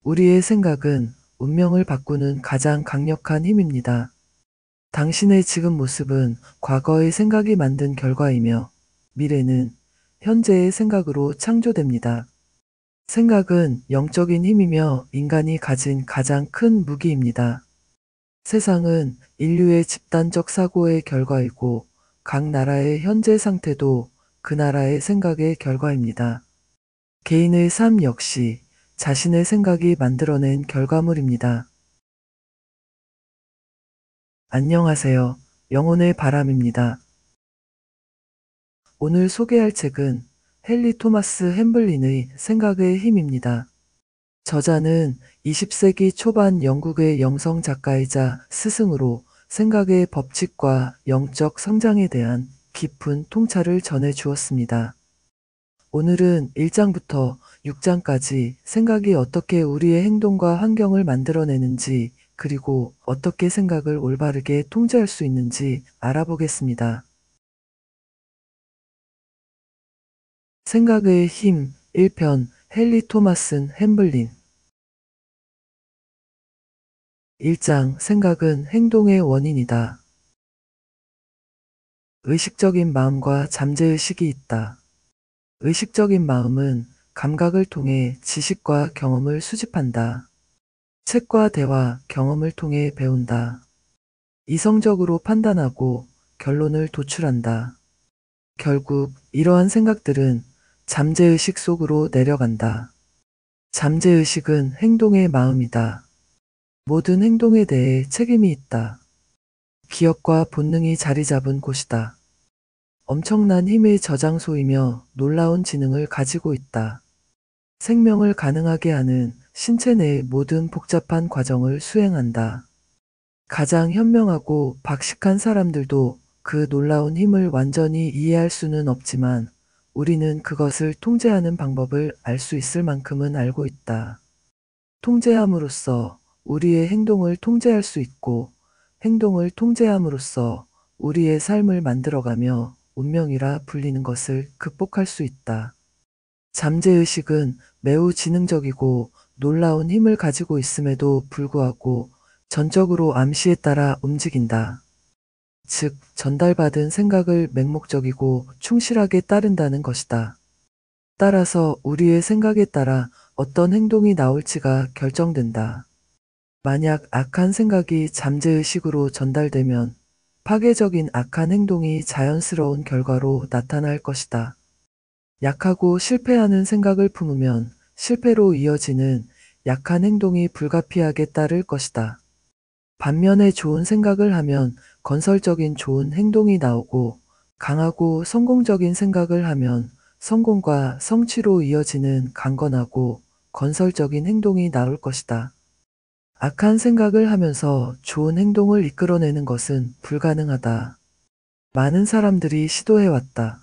우리의 생각은 운명을 바꾸는 가장 강력한 힘입니다. 당신의 지금 모습은 과거의 생각이 만든 결과이며 미래는 현재의 생각으로 창조됩니다. 생각은 영적인 힘이며 인간이 가진 가장 큰 무기입니다. 세상은 인류의 집단적 사고의 결과이고 각 나라의 현재 상태도 그 나라의 생각의 결과입니다. 개인의 삶 역시 자신의 생각이 만들어낸 결과물입니다. 안녕하세요. 영혼의 바람입니다. 오늘 소개할 책은 헨리 토마스 햄블린의 생각의 힘입니다. 저자는 20세기 초반 영국의 영성 작가이자 스승으로 생각의 법칙과 영적 성장에 대한 깊은 통찰을 전해 주었습니다. 오늘은 1장부터 6장까지 생각이 어떻게 우리의 행동과 환경을 만들어내는지, 그리고 어떻게 생각을 올바르게 통제할 수 있는지 알아보겠습니다. 생각의 힘 1편 헨리 토마슨 햄블린 1장 생각은 행동의 원인이다. 의식적인 마음과 잠재의식이 있다. 의식적인 마음은 감각을 통해 지식과 경험을 수집한다. 책과 대화, 경험을 통해 배운다. 이성적으로 판단하고 결론을 도출한다. 결국 이러한 생각들은 잠재의식 속으로 내려간다. 잠재의식은 행동의 마음이다. 모든 행동에 대해 책임이 있다. 기억과 본능이 자리 잡은 곳이다. 엄청난 힘의 저장소이며 놀라운 지능을 가지고 있다. 생명을 가능하게 하는 신체 내의 모든 복잡한 과정을 수행한다. 가장 현명하고 박식한 사람들도 그 놀라운 힘을 완전히 이해할 수는 없지만 우리는 그것을 통제하는 방법을 알 수 있을 만큼은 알고 있다. 통제함으로써 우리의 행동을 통제할 수 있고 행동을 통제함으로써 우리의 삶을 만들어가며 운명이라 불리는 것을 극복할 수 있다. 잠재의식은 매우 지능적이고 놀라운 힘을 가지고 있음에도 불구하고 전적으로 암시에 따라 움직인다. 즉, 전달받은 생각을 맹목적이고 충실하게 따른다는 것이다. 따라서 우리의 생각에 따라 어떤 행동이 나올지가 결정된다. 만약 악한 생각이 잠재의식으로 전달되면 파괴적인 악한 행동이 자연스러운 결과로 나타날 것이다. 약하고 실패하는 생각을 품으면 실패로 이어지는 약한 행동이 불가피하게 따를 것이다. 반면에 좋은 생각을 하면 건설적인 좋은 행동이 나오고 강하고 성공적인 생각을 하면 성공과 성취로 이어지는 강건하고 건설적인 행동이 나올 것이다. 악한 생각을 하면서 좋은 행동을 이끌어내는 것은 불가능하다. 많은 사람들이 시도해왔다.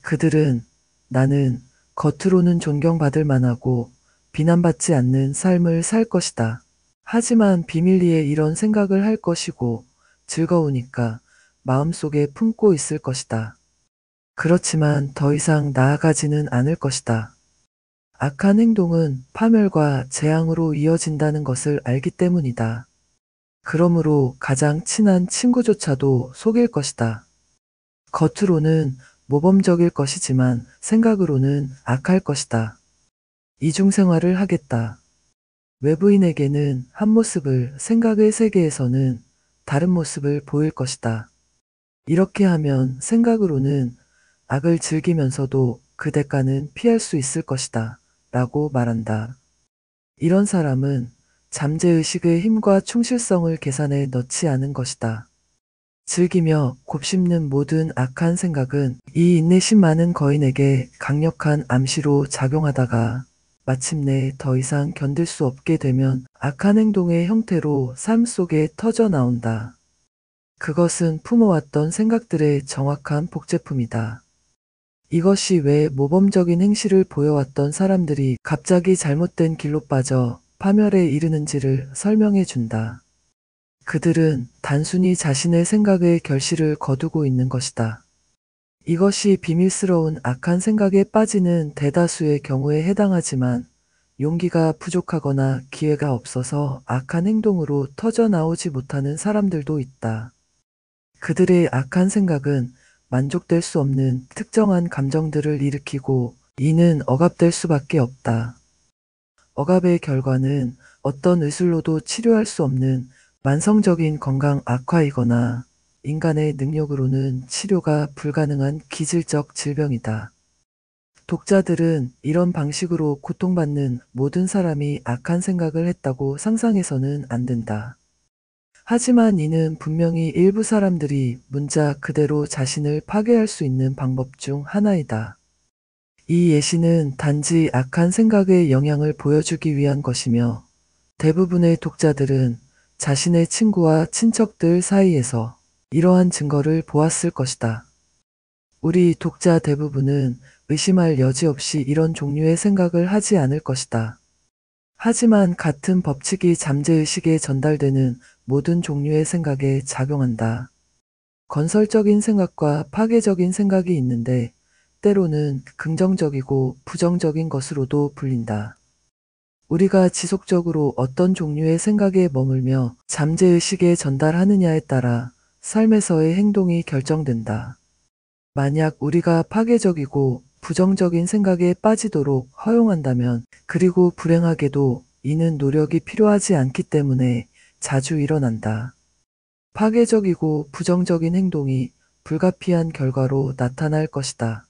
그들은 나는 겉으로는 존경받을 만하고 비난받지 않는 삶을 살 것이다. 하지만 비밀리에 이런 생각을 할 것이고 즐거우니까 마음속에 품고 있을 것이다. 그렇지만 더 이상 나아가지는 않을 것이다. 악한 행동은 파멸과 재앙으로 이어진다는 것을 알기 때문이다. 그러므로 가장 친한 친구조차도 속일 것이다. 겉으로는 모범적일 것이지만 생각으로는 악할 것이다. 이중생활을 하겠다. 외부인에게는 한 모습을, 생각의 세계에서는 다른 모습을 보일 것이다. 이렇게 하면 생각으로는 악을 즐기면서도 그 대가는 피할 수 있을 것이다. 라고 말한다. 이런 사람은 잠재의식의 힘과 충실성을 계산에 넣지 않은 것이다. 즐기며 곱씹는 모든 악한 생각은 이 인내심 많은 거인에게 강력한 암시로 작용하다가 마침내 더 이상 견딜 수 없게 되면 악한 행동의 형태로 삶 속에 터져 나온다. 그것은 품어왔던 생각들의 정확한 복제품이다. 이것이 왜 모범적인 행실을 보여왔던 사람들이 갑자기 잘못된 길로 빠져 파멸에 이르는지를 설명해 준다. 그들은 단순히 자신의 생각의 결실을 거두고 있는 것이다. 이것이 비밀스러운 악한 생각에 빠지는 대다수의 경우에 해당하지만 용기가 부족하거나 기회가 없어서 악한 행동으로 터져 나오지 못하는 사람들도 있다. 그들의 악한 생각은 만족될 수 없는 특정한 감정들을 일으키고 이는 억압될 수밖에 없다. 억압의 결과는 어떤 의술로도 치료할 수 없는 만성적인 건강 악화이거나 인간의 능력으로는 치료가 불가능한 기질적 질병이다. 독자들은 이런 방식으로 고통받는 모든 사람이 악한 생각을 했다고 상상해서는 안 된다. 하지만 이는 분명히 일부 사람들이 문자 그대로 자신을 파괴할 수 있는 방법 중 하나이다. 이 예시는 단지 악한 생각의 영향을 보여주기 위한 것이며 대부분의 독자들은 자신의 친구와 친척들 사이에서 이러한 증거를 보았을 것이다. 우리 독자 대부분은 의심할 여지 없이 이런 종류의 생각을 하지 않을 것이다. 하지만 같은 법칙이 잠재의식에 전달되는 모든 종류의 생각에 작용한다. 건설적인 생각과 파괴적인 생각이 있는데 때로는 긍정적이고 부정적인 것으로도 불린다. 우리가 지속적으로 어떤 종류의 생각에 머물며 잠재의식에 전달하느냐에 따라 삶에서의 행동이 결정된다. 만약 우리가 파괴적이고 부정적인 생각에 빠지도록 허용한다면, 그리고 불행하게도 이는 노력이 필요하지 않기 때문에 자주 일어난다. 파괴적이고 부정적인 행동이 불가피한 결과로 나타날 것이다.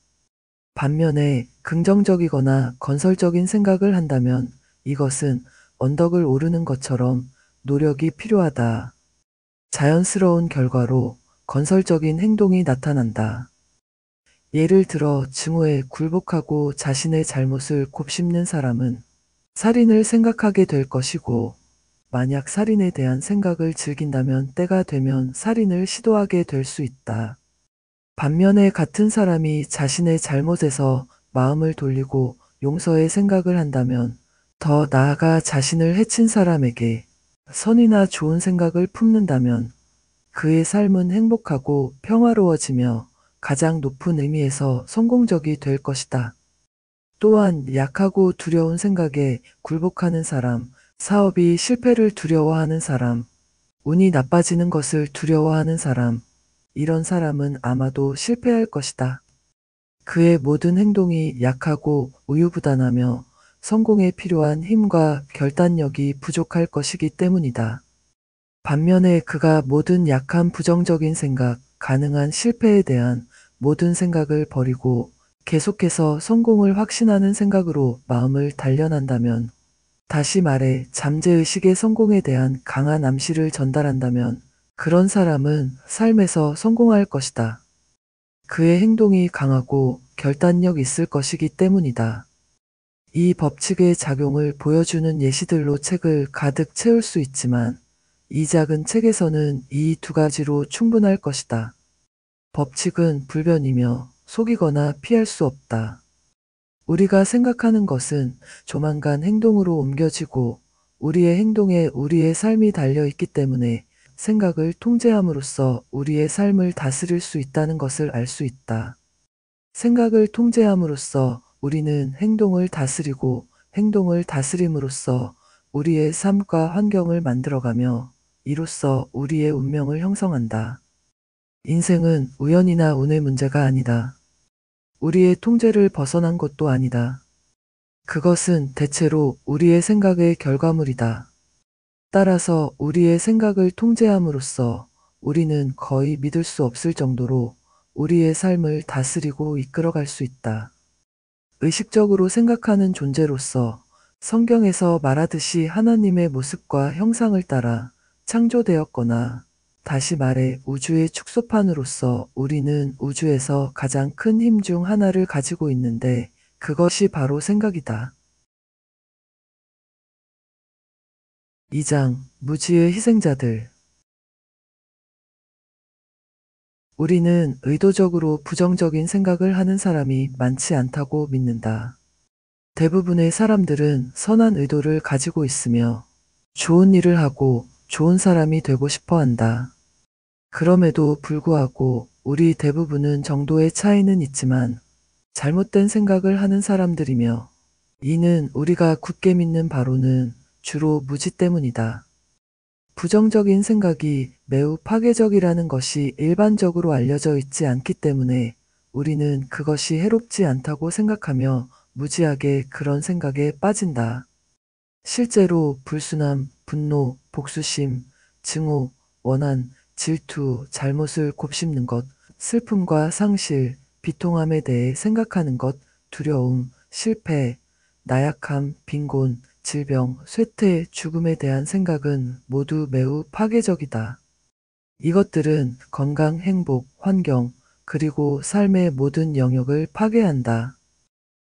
반면에 긍정적이거나 건설적인 생각을 한다면 이것은 언덕을 오르는 것처럼 노력이 필요하다. 자연스러운 결과로 건설적인 행동이 나타난다. 예를 들어 증오에 굴복하고 자신의 잘못을 곱씹는 사람은 살인을 생각하게 될 것이고, 만약 살인에 대한 생각을 즐긴다면 때가 되면 살인을 시도하게 될 수 있다. 반면에 같은 사람이 자신의 잘못에서 마음을 돌리고 용서의 생각을 한다면 더 나아가 자신을 해친 사람에게 선이나 좋은 생각을 품는다면 그의 삶은 행복하고 평화로워지며 가장 높은 의미에서 성공적이 될 것이다. 또한 약하고 두려운 생각에 굴복하는 사람, 사업이 실패를 두려워하는 사람, 운이 나빠지는 것을 두려워하는 사람, 이런 사람은 아마도 실패할 것이다. 그의 모든 행동이 약하고 우유부단하며 성공에 필요한 힘과 결단력이 부족할 것이기 때문이다. 반면에 그가 모든 약한 부정적인 생각, 가능한 실패에 대한 모든 생각을 버리고 계속해서 성공을 확신하는 생각으로 마음을 단련한다면, 다시 말해 잠재의식의 성공에 대한 강한 암시를 전달한다면 그런 사람은 삶에서 성공할 것이다. 그의 행동이 강하고 결단력 있을 것이기 때문이다. 이 법칙의 작용을 보여주는 예시들로 책을 가득 채울 수 있지만 이 작은 책에서는 이 두 가지로 충분할 것이다. 법칙은 불변이며 속이거나 피할 수 없다. 우리가 생각하는 것은 조만간 행동으로 옮겨지고 우리의 행동에 우리의 삶이 달려있기 때문에 생각을 통제함으로써 우리의 삶을 다스릴 수 있다는 것을 알 수 있다. 생각을 통제함으로써 우리는 행동을 다스리고 행동을 다스림으로써 우리의 삶과 환경을 만들어가며 이로써 우리의 운명을 형성한다. 인생은 우연이나 운의 문제가 아니다. 우리의 통제를 벗어난 것도 아니다. 그것은 대체로 우리의 생각의 결과물이다. 따라서 우리의 생각을 통제함으로써 우리는 거의 믿을 수 없을 정도로 우리의 삶을 다스리고 이끌어갈 수 있다. 의식적으로 생각하는 존재로서 성경에서 말하듯이 하나님의 모습과 형상을 따라 창조되었거나, 다시 말해 우주의 축소판으로서 우리는 우주에서 가장 큰 힘 중 하나를 가지고 있는데 그것이 바로 생각이다. 2장 무지의 희생자들. 우리는 의도적으로 부정적인 생각을 하는 사람이 많지 않다고 믿는다. 대부분의 사람들은 선한 의도를 가지고 있으며 좋은 일을 하고 좋은 사람이 되고 싶어 한다. 그럼에도 불구하고 우리 대부분은 정도의 차이는 있지만 잘못된 생각을 하는 사람들이며 이는 우리가 굳게 믿는 바로는 주로 무지 때문이다. 부정적인 생각이 매우 파괴적이라는 것이 일반적으로 알려져 있지 않기 때문에 우리는 그것이 해롭지 않다고 생각하며 무지하게 그런 생각에 빠진다. 실제로 불순함, 분노, 복수심, 증오, 원한, 질투, 잘못을 곱씹는 것, 슬픔과 상실, 비통함에 대해 생각하는 것, 두려움, 실패, 나약함, 빈곤, 질병, 쇠퇴, 죽음에 대한 생각은 모두 매우 파괴적이다. 이것들은 건강, 행복, 환경, 그리고 삶의 모든 영역을 파괴한다.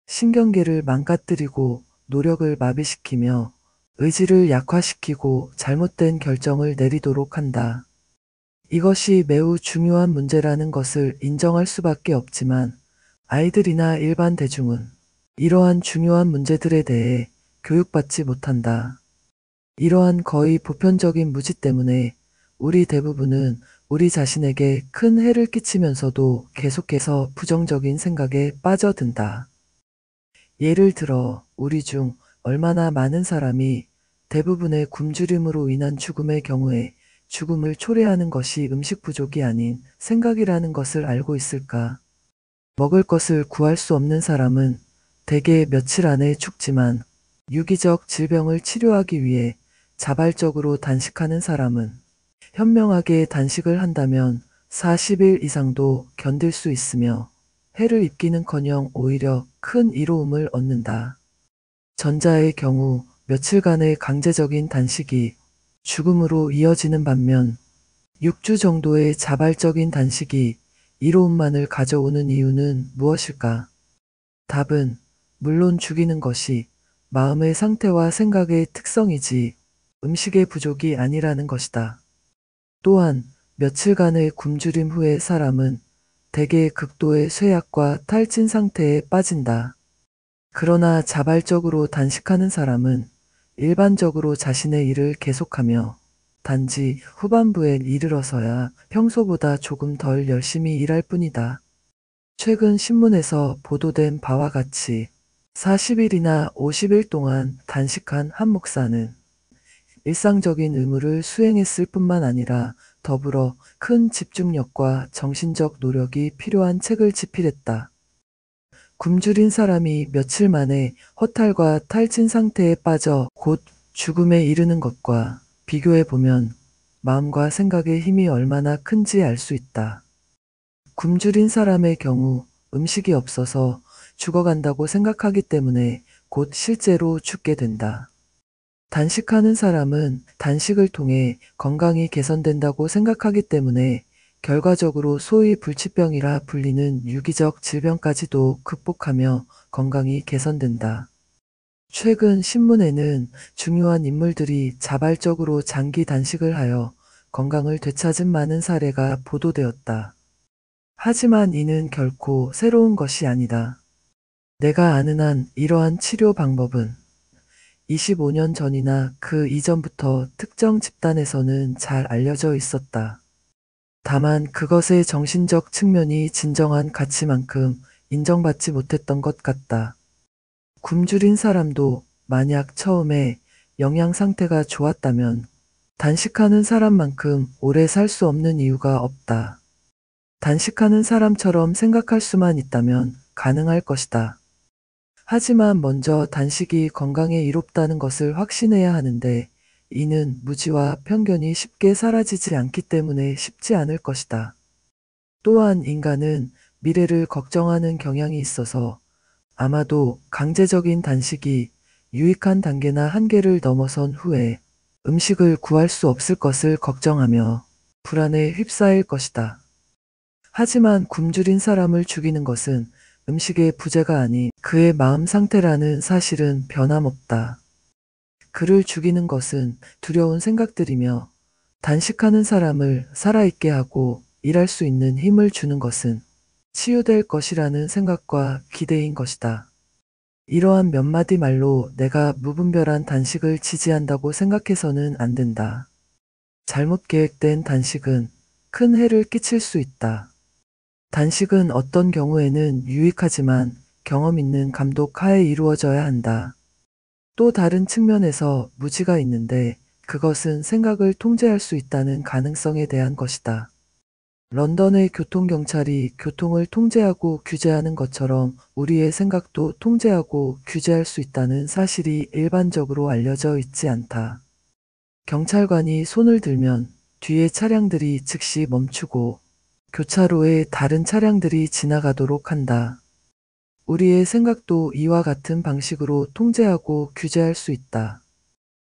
신경계를 망가뜨리고 노력을 마비시키며 의지를 약화시키고 잘못된 결정을 내리도록 한다. 이것이 매우 중요한 문제라는 것을 인정할 수밖에 없지만 아이들이나 일반 대중은 이러한 중요한 문제들에 대해 교육받지 못한다. 이러한 거의 보편적인 무지 때문에 우리 대부분은 우리 자신에게 큰 해를 끼치면서도 계속해서 부정적인 생각에 빠져든다. 예를 들어 우리 중 얼마나 많은 사람이 대부분의 굶주림으로 인한 죽음의 경우에 죽음을 초래하는 것이 음식 부족이 아닌 생각이라는 것을 알고 있을까? 먹을 것을 구할 수 없는 사람은 대개 며칠 안에 죽지만 유기적 질병을 치료하기 위해 자발적으로 단식하는 사람은 현명하게 단식을 한다면 40일 이상도 견딜 수 있으며 해를 입기는커녕 오히려 큰 이로움을 얻는다. 전자의 경우 며칠간의 강제적인 단식이 죽음으로 이어지는 반면 6주 정도의 자발적인 단식이 이로움만을 가져오는 이유는 무엇일까? 답은 물론 죽이는 것이 마음의 상태와 생각의 특성이지 음식의 부족이 아니라는 것이다. 또한 며칠간의 굶주림 후에 사람은 대개 극도의 쇠약과 탈진 상태에 빠진다. 그러나 자발적으로 단식하는 사람은 일반적으로 자신의 일을 계속하며 단지 후반부에 이르러서야 평소보다 조금 덜 열심히 일할 뿐이다. 최근 신문에서 보도된 바와 같이 40일이나 50일 동안 단식한 한 목사는 일상적인 의무를 수행했을 뿐만 아니라 더불어 큰 집중력과 정신적 노력이 필요한 책을 집필했다. 굶주린 사람이 며칠 만에 허탈과 탈진 상태에 빠져 곧 죽음에 이르는 것과 비교해보면 마음과 생각의 힘이 얼마나 큰지 알 수 있다. 굶주린 사람의 경우 음식이 없어서 죽어간다고 생각하기 때문에 곧 실제로 죽게 된다. 단식하는 사람은 단식을 통해 건강이 개선된다고 생각하기 때문에 결과적으로 소위 불치병이라 불리는 유기적 질병까지도 극복하며 건강이 개선된다. 최근 신문에는 중요한 인물들이 자발적으로 장기 단식을 하여 건강을 되찾은 많은 사례가 보도되었다. 하지만 이는 결코 새로운 것이 아니다. 내가 아는 한 이러한 치료 방법은 25년 전이나 그 이전부터 특정 집단에서는 잘 알려져 있었다. 다만 그것의 정신적 측면이 진정한 가치만큼 인정받지 못했던 것 같다. 굶주린 사람도 만약 처음에 영양 상태가 좋았다면 단식하는 사람만큼 오래 살 수 없는 이유가 없다. 단식하는 사람처럼 생각할 수만 있다면 가능할 것이다. 하지만 먼저 단식이 건강에 이롭다는 것을 확신해야 하는데 이는 무지와 편견이 쉽게 사라지지 않기 때문에 쉽지 않을 것이다. 또한 인간은 미래를 걱정하는 경향이 있어서 아마도 강제적인 단식이 유익한 단계나 한계를 넘어선 후에 음식을 구할 수 없을 것을 걱정하며 불안에 휩싸일 것이다. 하지만 굶주린 사람을 죽이는 것은 음식의 부재가 아닌 그의 마음 상태라는 사실은 변함없다. 그를 죽이는 것은 두려운 생각들이며 단식하는 사람을 살아있게 하고 일할 수 있는 힘을 주는 것은 치유될 것이라는 생각과 기대인 것이다. 이러한 몇 마디 말로 내가 무분별한 단식을 지지한다고 생각해서는 안 된다. 잘못 계획된 단식은 큰 해를 끼칠 수 있다. 단식은 어떤 경우에는 유익하지만 경험 있는 감독 하에 이루어져야 한다. 또 다른 측면에서 무지가 있는데 그것은 생각을 통제할 수 있다는 가능성에 대한 것이다. 런던의 교통경찰이 교통을 통제하고 규제하는 것처럼 우리의 생각도 통제하고 규제할 수 있다는 사실이 일반적으로 알려져 있지 않다. 경찰관이 손을 들면 뒤에 차량들이 즉시 멈추고 교차로에 다른 차량들이 지나가도록 한다. 우리의 생각도 이와 같은 방식으로 통제하고 규제할 수 있다.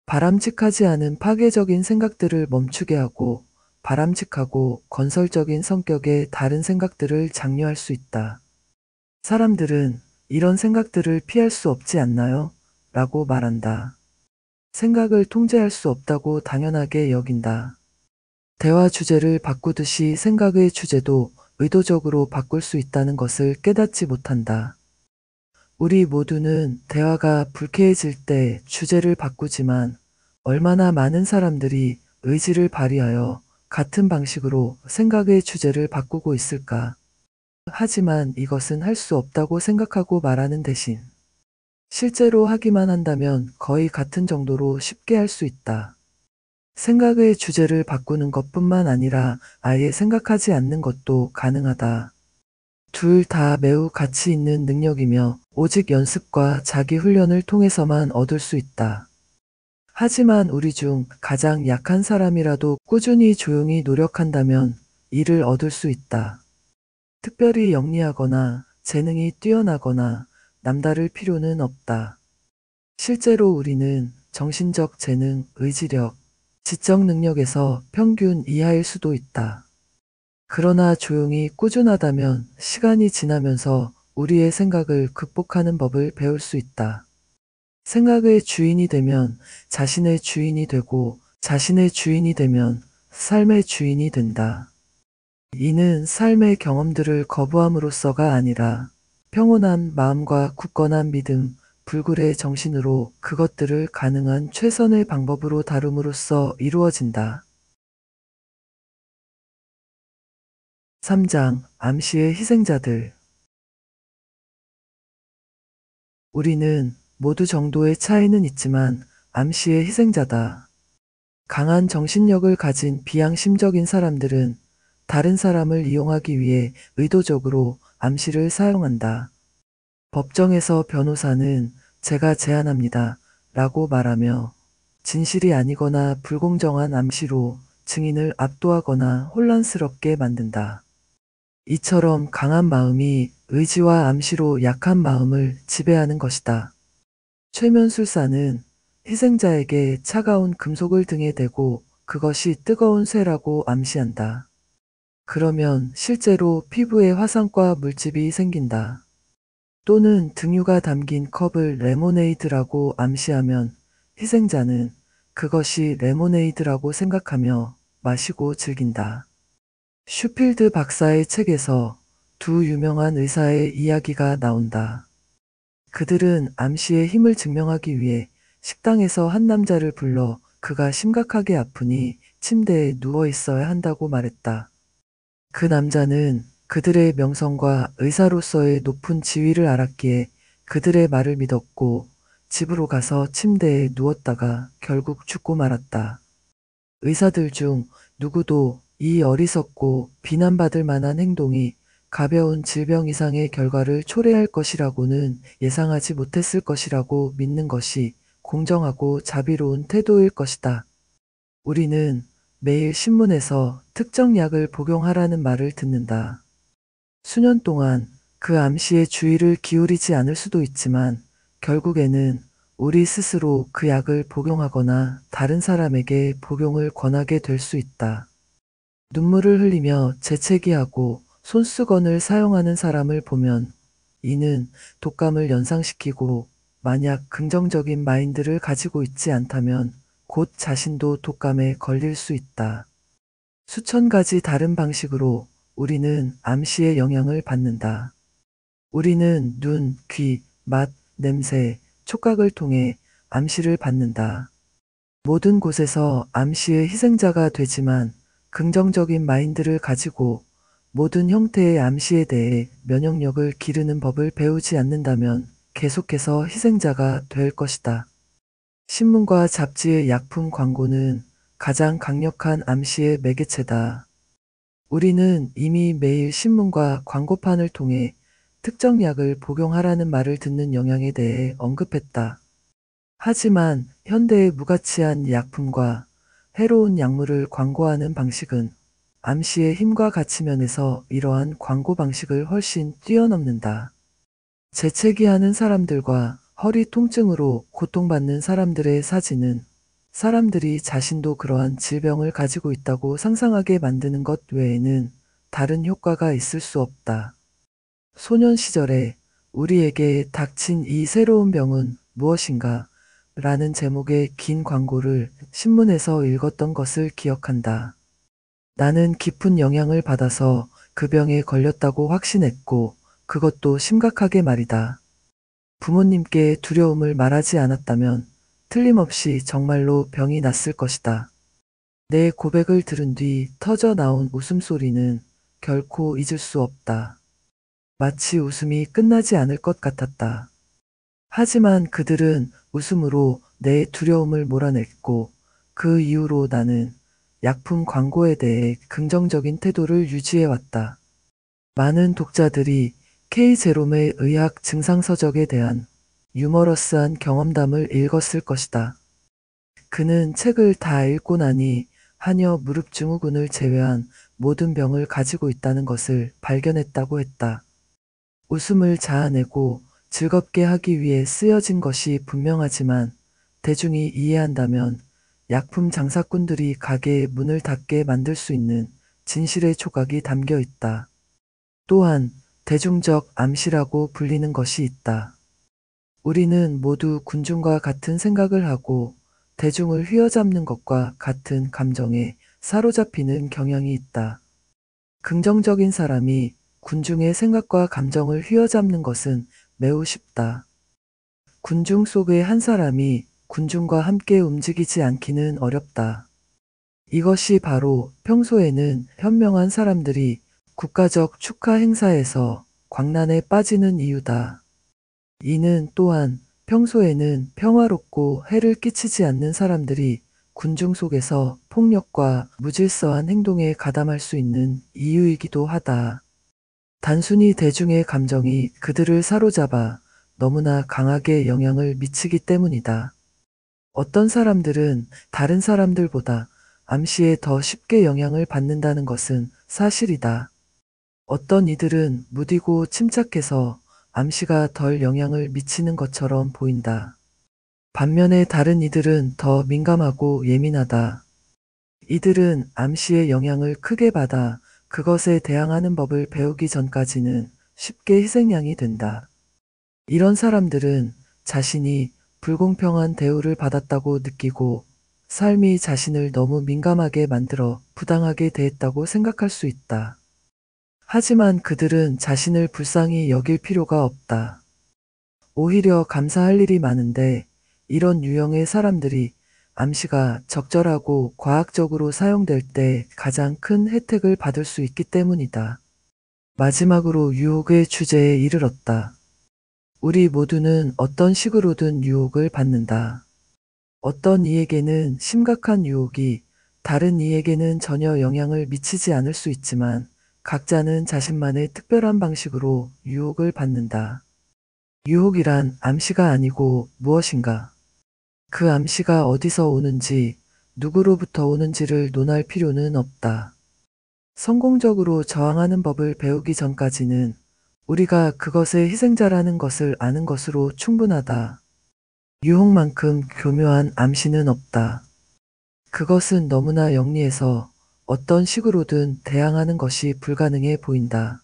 바람직하지 않은 파괴적인 생각들을 멈추게 하고 바람직하고 건설적인 성격의 다른 생각들을 장려할 수 있다. 사람들은 이런 생각들을 피할 수 없지 않나요? 라고 말한다. 생각을 통제할 수 없다고 당연하게 여긴다. 대화 주제를 바꾸듯이 생각의 주제도 의도적으로 바꿀 수 있다는 것을 깨닫지 못한다. 우리 모두는 대화가 불쾌해질 때 주제를 바꾸지만 얼마나 많은 사람들이 의지를 발휘하여 같은 방식으로 생각의 주제를 바꾸고 있을까? 하지만 이것은 할 수 없다고 생각하고 말하는 대신 실제로 하기만 한다면 거의 같은 정도로 쉽게 할 수 있다. 생각의 주제를 바꾸는 것뿐만 아니라 아예 생각하지 않는 것도 가능하다. 둘 다 매우 가치 있는 능력이며 오직 연습과 자기 훈련을 통해서만 얻을 수 있다. 하지만 우리 중 가장 약한 사람이라도 꾸준히 조용히 노력한다면 이를 얻을 수 있다. 특별히 영리하거나 재능이 뛰어나거나 남다를 필요는 없다. 실제로 우리는 정신적 재능, 의지력, 지적 능력에서 평균 이하일 수도 있다. 그러나 조용히 꾸준하다면 시간이 지나면서 우리의 생각을 극복하는 법을 배울 수 있다. 생각의 주인이 되면 자신의 주인이 되고 자신의 주인이 되면 삶의 주인이 된다. 이는 삶의 경험들을 거부함으로써가 아니라 평온한 마음과 굳건한 믿음, 불굴의 정신으로 그것들을 가능한 최선의 방법으로 다룸으로써 이루어진다. 3장 암시의 희생자들. 우리는 모두 정도의 차이는 있지만 암시의 희생자다. 강한 정신력을 가진 비양심적인 사람들은 다른 사람을 이용하기 위해 의도적으로 암시를 사용한다. 법정에서 변호사는 제가 제안합니다. 라고 말하며 진실이 아니거나 불공정한 암시로 증인을 압도하거나 혼란스럽게 만든다. 이처럼 강한 마음이 의지와 암시로 약한 마음을 지배하는 것이다. 최면술사는 희생자에게 차가운 금속을 등에 대고 그것이 뜨거운 쇠라고 암시한다. 그러면 실제로 피부에 화상과 물집이 생긴다. 또는 등유가 담긴 컵을 레모네이드라고 암시하면 희생자는 그것이 레모네이드라고 생각하며 마시고 즐긴다. 슈필드 박사의 책에서 두 유명한 의사의 이야기가 나온다. 그들은 암시의 힘을 증명하기 위해 식당에서 한 남자를 불러 그가 심각하게 아프니 침대에 누워 있어야 한다고 말했다. 그 남자는 그들의 명성과 의사로서의 높은 지위를 알았기에 그들의 말을 믿었고 집으로 가서 침대에 누웠다가 결국 죽고 말았다. 의사들 중 누구도 이 어리석고 비난받을 만한 행동이 가벼운 질병 이상의 결과를 초래할 것이라고는 예상하지 못했을 것이라고 믿는 것이 공정하고 자비로운 태도일 것이다. 우리는 매일 신문에서 특정 약을 복용하라는 말을 듣는다. 수년 동안 그 암시에 주의를 기울이지 않을 수도 있지만 결국에는 우리 스스로 그 약을 복용하거나 다른 사람에게 복용을 권하게 될 수 있다. 눈물을 흘리며 재채기하고 손수건을 사용하는 사람을 보면 이는 독감을 연상시키고 만약 긍정적인 마인드를 가지고 있지 않다면 곧 자신도 독감에 걸릴 수 있다. 수천 가지 다른 방식으로 우리는 암시의 영향을 받는다. 우리는 눈, 귀, 맛, 냄새, 촉각을 통해 암시를 받는다. 모든 곳에서 암시의 희생자가 되지만 긍정적인 마인드를 가지고 모든 형태의 암시에 대해 면역력을 기르는 법을 배우지 않는다면 계속해서 희생자가 될 것이다. 신문과 잡지의 약품 광고는 가장 강력한 암시의 매개체다. 우리는 이미 매일 신문과 광고판을 통해 특정 약을 복용하라는 말을 듣는 영향에 대해 언급했다. 하지만 현대의 무가치한 약품과 해로운 약물을 광고하는 방식은 암시의 힘과 가치 면에서 이러한 광고 방식을 훨씬 뛰어넘는다. 재채기하는 사람들과 허리 통증으로 고통받는 사람들의 사진은 사람들이 자신도 그러한 질병을 가지고 있다고 상상하게 만드는 것 외에는 다른 효과가 있을 수 없다. 소년 시절에 우리에게 닥친 이 새로운 병은 무엇인가? 라는 제목의 긴 광고를 신문에서 읽었던 것을 기억한다. 나는 깊은 영향을 받아서 그 병에 걸렸다고 확신했고, 그것도 심각하게 말이다. 부모님께 두려움을 말하지 않았다면 틀림없이 정말로 병이 났을 것이다. 내 고백을 들은 뒤 터져 나온 웃음소리는 결코 잊을 수 없다. 마치 웃음이 끝나지 않을 것 같았다. 하지만 그들은 웃음으로 내 두려움을 몰아냈고 그 이후로 나는 약품 광고에 대해 긍정적인 태도를 유지해왔다. 많은 독자들이 K 제롬의 의학 증상서적에 대한 유머러스한 경험담을 읽었을 것이다. 그는 책을 다 읽고 나니 한여 무릎 증후군을 제외한 모든 병을 가지고 있다는 것을 발견했다고 했다. 웃음을 자아내고 즐겁게 하기 위해 쓰여진 것이 분명하지만 대중이 이해한다면 약품 장사꾼들이 가게의 문을 닫게 만들 수 있는 진실의 조각이 담겨 있다. 또한 대중적 암시라고 불리는 것이 있다. 우리는 모두 군중과 같은 생각을 하고 대중을 휘어잡는 것과 같은 감정에 사로잡히는 경향이 있다. 긍정적인 사람이 군중의 생각과 감정을 휘어잡는 것은 매우 쉽다. 군중 속의 한 사람이 군중과 함께 움직이지 않기는 어렵다. 이것이 바로 평소에는 현명한 사람들이 국가적 축하 행사에서 광란에 빠지는 이유다. 이는 또한 평소에는 평화롭고 해를 끼치지 않는 사람들이 군중 속에서 폭력과 무질서한 행동에 가담할 수 있는 이유이기도 하다. 단순히 대중의 감정이 그들을 사로잡아 너무나 강하게 영향을 미치기 때문이다. 어떤 사람들은 다른 사람들보다 암시에 더 쉽게 영향을 받는다는 것은 사실이다. 어떤 이들은 무디고 침착해서 암시가 덜 영향을 미치는 것처럼 보인다. 반면에 다른 이들은 더 민감하고 예민하다. 이들은 암시의 영향을 크게 받아 그것에 대항하는 법을 배우기 전까지는 쉽게 희생양이 된다. 이런 사람들은 자신이 불공평한 대우를 받았다고 느끼고 삶이 자신을 너무 민감하게 만들어 부당하게 대했다고 생각할 수 있다. 하지만 그들은 자신을 불쌍히 여길 필요가 없다. 오히려 감사할 일이 많은데 이런 유형의 사람들이 암시가 적절하고 과학적으로 사용될 때 가장 큰 혜택을 받을 수 있기 때문이다. 마지막으로 유혹의 주제에 이르렀다. 우리 모두는 어떤 식으로든 유혹을 받는다. 어떤 이에게는 심각한 유혹이 다른 이에게는 전혀 영향을 미치지 않을 수 있지만 각자는 자신만의 특별한 방식으로 유혹을 받는다. 유혹이란 암시가 아니고 무엇인가? 그 암시가 어디서 오는지, 누구로부터 오는지를 논할 필요는 없다. 성공적으로 저항하는 법을 배우기 전까지는 우리가 그것의 희생자라는 것을 아는 것으로 충분하다. 유혹만큼 교묘한 암시는 없다. 그것은 너무나 영리해서 어떤 식으로든 대항하는 것이 불가능해 보인다.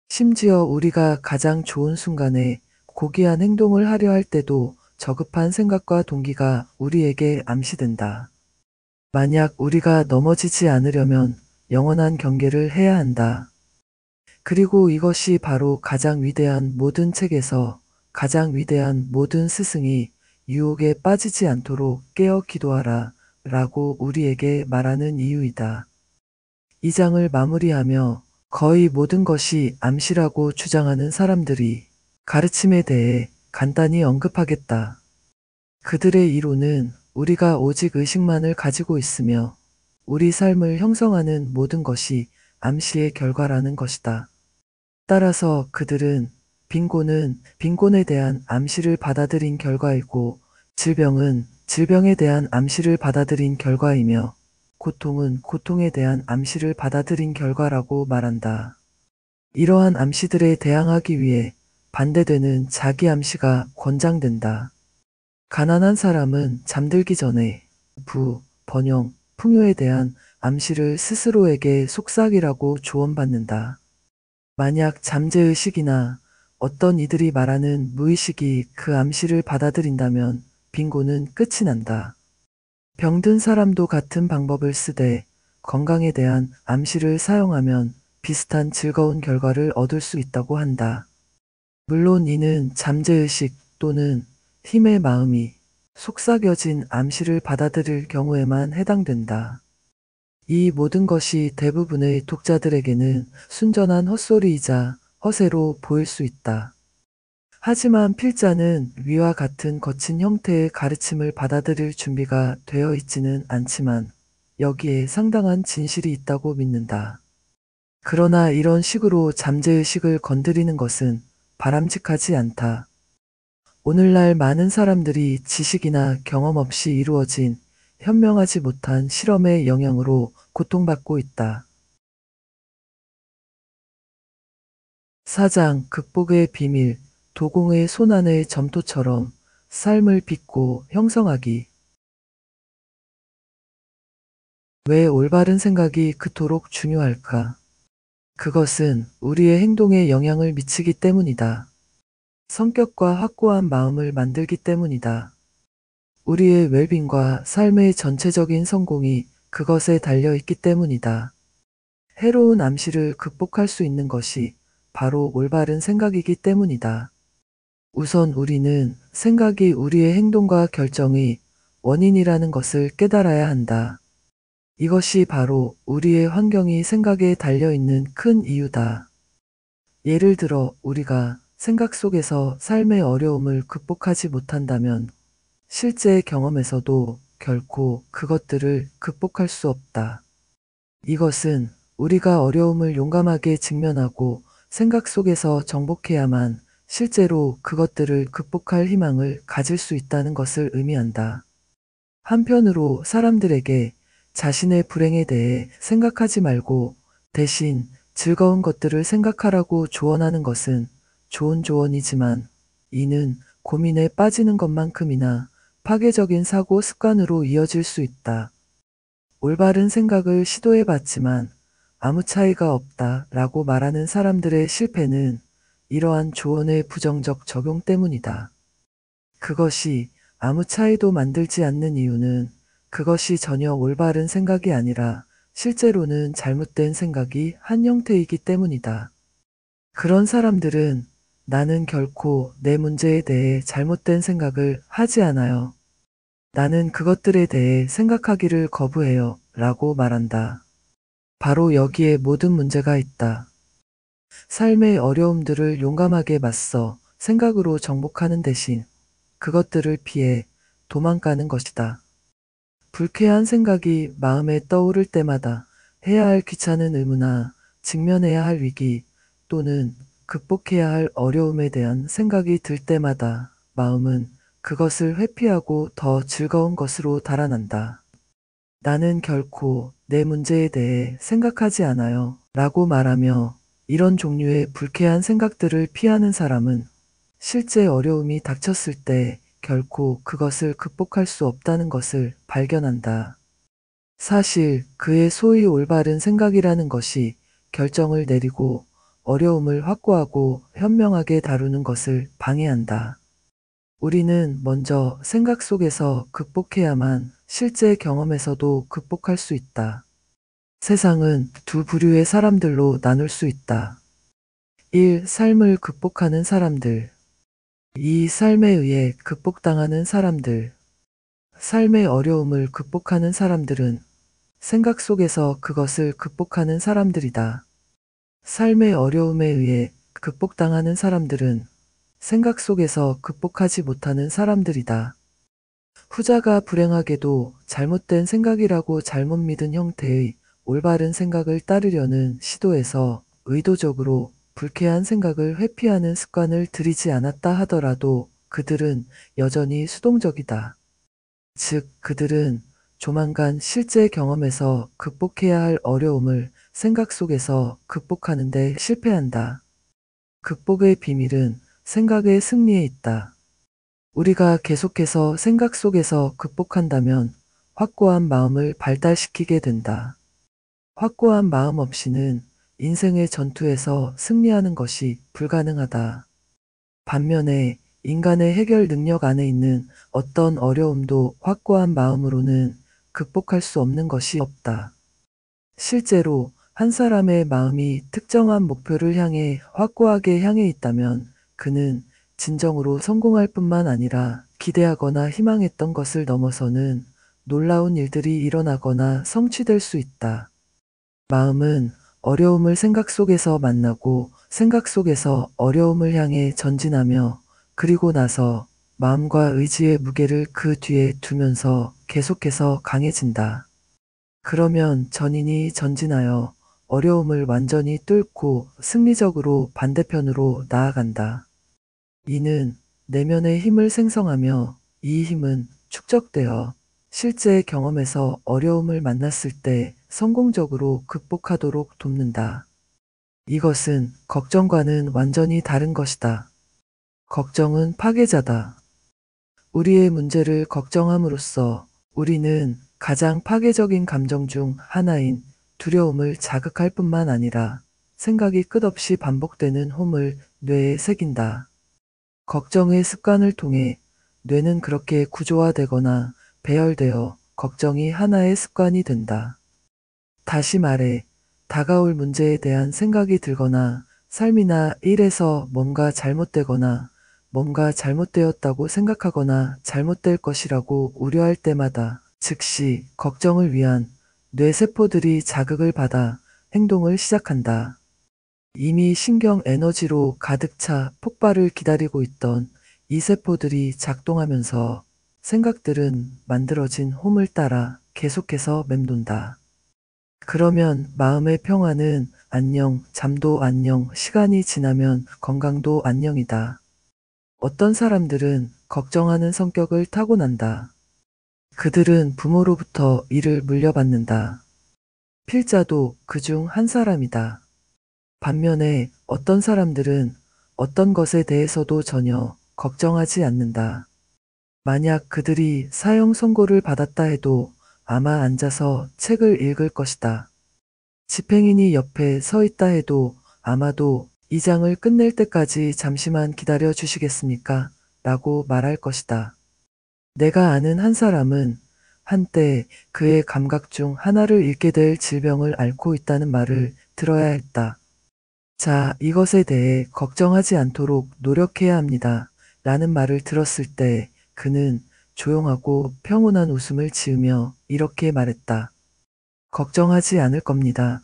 심지어 우리가 가장 좋은 순간에 고귀한 행동을 하려 할 때도 저급한 생각과 동기가 우리에게 암시된다. 만약 우리가 넘어지지 않으려면 영원한 경계를 해야 한다. 그리고 이것이 바로 가장 위대한 모든 책에서 가장 위대한 모든 스승이 유혹에 빠지지 않도록 깨어 기도하라 라고 우리에게 말하는 이유이다. 이 장을 마무리하며 거의 모든 것이 암시라고 주장하는 사람들이 가르침에 대해 간단히 언급하겠다. 그들의 이론은 우리가 오직 의식만을 가지고 있으며 우리 삶을 형성하는 모든 것이 암시의 결과라는 것이다. 따라서 그들은 빈곤은 빈곤에 대한 암시를 받아들인 결과이고 질병은 질병에 대한 암시를 받아들인 결과이며 고통은 고통에 대한 암시를 받아들인 결과라고 말한다. 이러한 암시들에 대항하기 위해 반대되는 자기 암시가 권장된다. 가난한 사람은 잠들기 전에 부, 번영, 풍요에 대한 암시를 스스로에게 속삭이라고 조언받는다. 만약 잠재의식이나 어떤 이들이 말하는 무의식이 그 암시를 받아들인다면 빈곤은 끝이 난다. 병든 사람도 같은 방법을 쓰되 건강에 대한 암시를 사용하면 비슷한 즐거운 결과를 얻을 수 있다고 한다. 물론 이는 잠재의식 또는 힘의 마음이 속삭여진 암시를 받아들일 경우에만 해당된다. 이 모든 것이 대부분의 독자들에게는 순전한 헛소리이자 허세로 보일 수 있다. 하지만 필자는 위와 같은 거친 형태의 가르침을 받아들일 준비가 되어 있지는 않지만 여기에 상당한 진실이 있다고 믿는다. 그러나 이런 식으로 잠재의식을 건드리는 것은 바람직하지 않다. 오늘날 많은 사람들이 지식이나 경험 없이 이루어진 현명하지 못한 실험의 영향으로 고통받고 있다. 4장 극복의 비밀 도공의 손안의 점토처럼 삶을 빚고 형성하기. 왜 올바른 생각이 그토록 중요할까? 그것은 우리의 행동에 영향을 미치기 때문이다. 성격과 확고한 마음을 만들기 때문이다. 우리의 웰빙과 삶의 전체적인 성공이 그것에 달려 있기 때문이다. 해로운 암시를 극복할 수 있는 것이 바로 올바른 생각이기 때문이다. 우선 우리는 생각이 우리의 행동과 결정의 원인이라는 것을 깨달아야 한다. 이것이 바로 우리의 환경이 생각에 달려있는 큰 이유다. 예를 들어 우리가 생각 속에서 삶의 어려움을 극복하지 못한다면 실제 경험에서도 결코 그것들을 극복할 수 없다. 이것은 우리가 어려움을 용감하게 직면하고 생각 속에서 정복해야만 실제로 그것들을 극복할 희망을 가질 수 있다는 것을 의미한다. 한편으로 사람들에게 자신의 불행에 대해 생각하지 말고 대신 즐거운 것들을 생각하라고 조언하는 것은 좋은 조언이지만 이는 고민에 빠지는 것만큼이나 파괴적인 사고 습관으로 이어질 수 있다. 올바른 생각을 시도해봤지만 아무 차이가 없다 라고 말하는 사람들의 실패는 이러한 조언의 부정적 적용 때문이다. 그것이 아무 차이도 만들지 않는 이유는 그것이 전혀 올바른 생각이 아니라 실제로는 잘못된 생각이 한 형태이기 때문이다. 그런 사람들은 나는 결코 내 문제에 대해 잘못된 생각을 하지 않아요. 나는 그것들에 대해 생각하기를 거부해요. 라고 말한다. 바로 여기에 모든 문제가 있다. 삶의 어려움들을 용감하게 맞서 생각으로 정복하는 대신 그것들을 피해 도망가는 것이다. 불쾌한 생각이 마음에 떠오를 때마다 해야 할 귀찮은 의무나 직면해야 할 위기 또는 극복해야 할 어려움에 대한 생각이 들 때마다 마음은 그것을 회피하고 더 즐거운 것으로 달아난다. 나는 결코 내 문제에 대해 생각하지 않아요. 라고 말하며 이런 종류의 불쾌한 생각들을 피하는 사람은 실제 어려움이 닥쳤을 때 결코 그것을 극복할 수 없다는 것을 발견한다. 사실 그의 소위 올바른 생각이라는 것이 결정을 내리고 어려움을 확고하고 현명하게 다루는 것을 방해한다. 우리는 먼저 생각 속에서 극복해야만 실제 경험에서도 극복할 수 있다. 세상은 두 부류의 사람들로 나눌 수 있다. 1. 삶을 극복하는 사람들. 2. 삶에 의해 극복당하는 사람들. 삶의 어려움을 극복하는 사람들은 생각 속에서 그것을 극복하는 사람들이다. 삶의 어려움에 의해 극복당하는 사람들은 생각 속에서 극복하지 못하는 사람들이다. 후자가 불행하게도 잘못된 생각이라고 잘못 믿은 형태의 올바른 생각을 따르려는 시도에서 의도적으로 불쾌한 생각을 회피하는 습관을 들이지 않았다 하더라도 그들은 여전히 수동적이다. 즉, 그들은 조만간 실제 경험에서 극복해야 할 어려움을 생각 속에서 극복하는데 실패한다. 극복의 비밀은 생각의 승리에 있다. 우리가 계속해서 생각 속에서 극복한다면 확고한 마음을 발달시키게 된다. 확고한 마음 없이는 인생의 전투에서 승리하는 것이 불가능하다. 반면에 인간의 해결 능력 안에 있는 어떤 어려움도 확고한 마음으로는 극복할 수 없는 것이 없다. 실제로 한 사람의 마음이 특정한 목표를 향해 확고하게 향해 있다면 그는 진정으로 성공할 뿐만 아니라 기대하거나 희망했던 것을 넘어서는 놀라운 일들이 일어나거나 성취될 수 있다. 마음은 어려움을 생각 속에서 만나고 생각 속에서 어려움을 향해 전진하며 그리고 나서 마음과 의지의 무게를 그 뒤에 두면서 계속해서 강해진다. 그러면 전인이 전진하여 어려움을 완전히 뚫고 승리적으로 반대편으로 나아간다. 이는 내면의 힘을 생성하며 이 힘은 축적되어 실제 경험에서 어려움을 만났을 때 성공적으로 극복하도록 돕는다. 이것은 걱정과는 완전히 다른 것이다. 걱정은 파괴자다. 우리의 문제를 걱정함으로써 우리는 가장 파괴적인 감정 중 하나인 두려움을 자극할 뿐만 아니라 생각이 끝없이 반복되는 홈을 뇌에 새긴다. 걱정의 습관을 통해 뇌는 그렇게 구조화되거나 배열되어 걱정이 하나의 습관이 된다. 다시 말해, 다가올 문제에 대한 생각이 들거나 삶이나 일에서 뭔가 잘못되거나 뭔가 잘못되었다고 생각하거나 잘못될 것이라고 우려할 때마다 즉시 걱정을 위한 뇌세포들이 자극을 받아 행동을 시작한다. 이미 신경 에너지로 가득 차 폭발을 기다리고 있던 이 세포들이 작동하면서 생각들은 만들어진 홈을 따라 계속해서 맴돈다. 그러면 마음의 평화는 안녕, 잠도 안녕, 시간이 지나면 건강도 안녕이다. 어떤 사람들은 걱정하는 성격을 타고난다. 그들은 부모로부터 이를 물려받는다. 필자도 그중 한 사람이다. 반면에 어떤 사람들은 어떤 것에 대해서도 전혀 걱정하지 않는다. 만약 그들이 사형 선고를 받았다 해도 아마 앉아서 책을 읽을 것이다. 집행인이 옆에 서 있다 해도 아마도 이 장을 끝낼 때까지 잠시만 기다려 주시겠습니까? 라고 말할 것이다. 내가 아는 한 사람은 한때 그의 감각 중 하나를 잃게 될 질병을 앓고 있다는 말을 들어야 했다. 자, 이것에 대해 걱정하지 않도록 노력해야 합니다. 라는 말을 들었을 때 그는 조용하고 평온한 웃음을 지으며 이렇게 말했다. 걱정하지 않을 겁니다.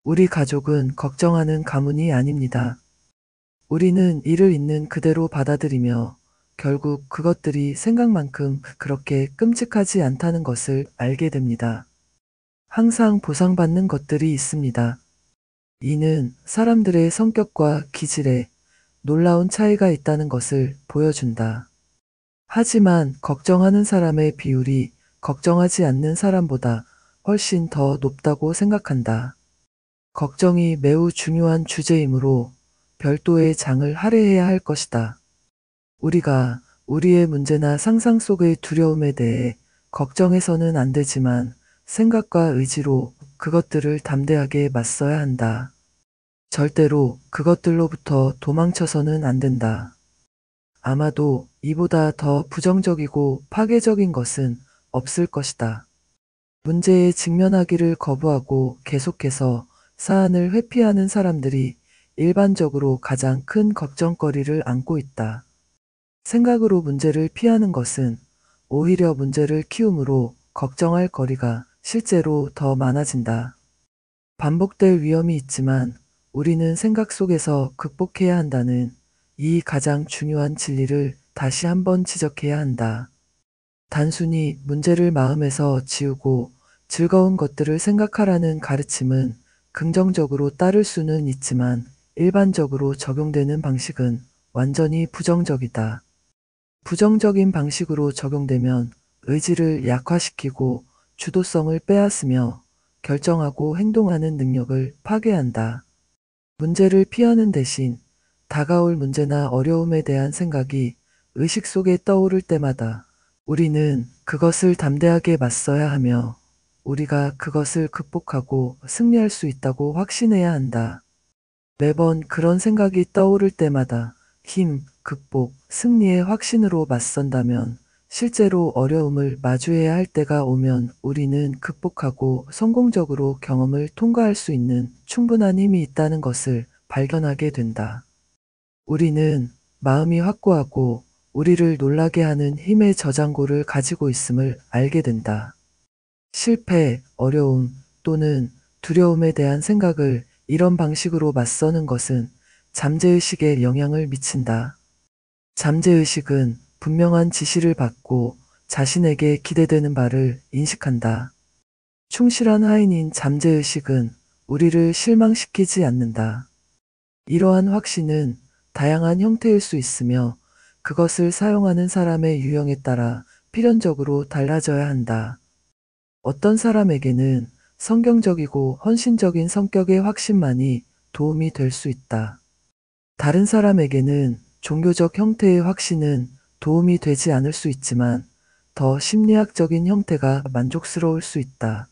우리 가족은 걱정하는 가문이 아닙니다. 우리는 이를 있는 그대로 받아들이며 결국 그것들이 생각만큼 그렇게 끔찍하지 않다는 것을 알게 됩니다. 항상 보상받는 것들이 있습니다. 이는 사람들의 성격과 기질에 놀라운 차이가 있다는 것을 보여준다. 하지만 걱정하는 사람의 비율이 걱정하지 않는 사람보다 훨씬 더 높다고 생각한다. 걱정이 매우 중요한 주제이므로 별도의 장을 할애해야 할 것이다. 우리가 우리의 문제나 상상 속의 두려움에 대해 걱정해서는 안 되지만 생각과 의지로 그것들을 담대하게 맞서야 한다. 절대로 그것들로부터 도망쳐서는 안 된다. 아마도 이보다 더 부정적이고 파괴적인 것은 없을 것이다. 문제에 직면하기를 거부하고 계속해서 사안을 회피하는 사람들이 일반적으로 가장 큰 걱정거리를 안고 있다. 생각으로 문제를 피하는 것은 오히려 문제를 키우므로 걱정할 거리가 실제로 더 많아진다. 반복될 위험이 있지만 우리는 생각 속에서 극복해야 한다는 이 가장 중요한 진리를 다시 한번 지적해야 한다. 단순히 문제를 마음에서 지우고 즐거운 것들을 생각하라는 가르침은 긍정적으로 따를 수는 있지만 일반적으로 적용되는 방식은 완전히 부정적이다. 부정적인 방식으로 적용되면 의지를 약화시키고 주도성을 빼앗으며 결정하고 행동하는 능력을 파괴한다. 문제를 피하는 대신 다가올 문제나 어려움에 대한 생각이 의식 속에 떠오를 때마다 우리는 그것을 담대하게 맞서야 하며 우리가 그것을 극복하고 승리할 수 있다고 확신해야 한다. 매번 그런 생각이 떠오를 때마다 힘, 극복, 승리의 확신으로 맞선다면 실제로 어려움을 마주해야 할 때가 오면 우리는 극복하고 성공적으로 경험을 통과할 수 있는 충분한 힘이 있다는 것을 발견하게 된다. 우리는 마음이 확고하고 우리를 놀라게 하는 힘의 저장고를 가지고 있음을 알게 된다. 실패, 어려움 또는 두려움에 대한 생각을 이런 방식으로 맞서는 것은 잠재의식에 영향을 미친다. 잠재의식은 분명한 지시를 받고 자신에게 기대되는 바를 인식한다. 충실한 하인인 잠재의식은 우리를 실망시키지 않는다. 이러한 확신은 다양한 형태일 수 있으며 그것을 사용하는 사람의 유형에 따라 필연적으로 달라져야 한다. 어떤 사람에게는 성경적이고 헌신적인 성격의 확신만이 도움이 될 수 있다. 다른 사람에게는 종교적 형태의 확신은 도움이 되지 않을 수 있지만 더 심리학적인 형태가 만족스러울 수 있다.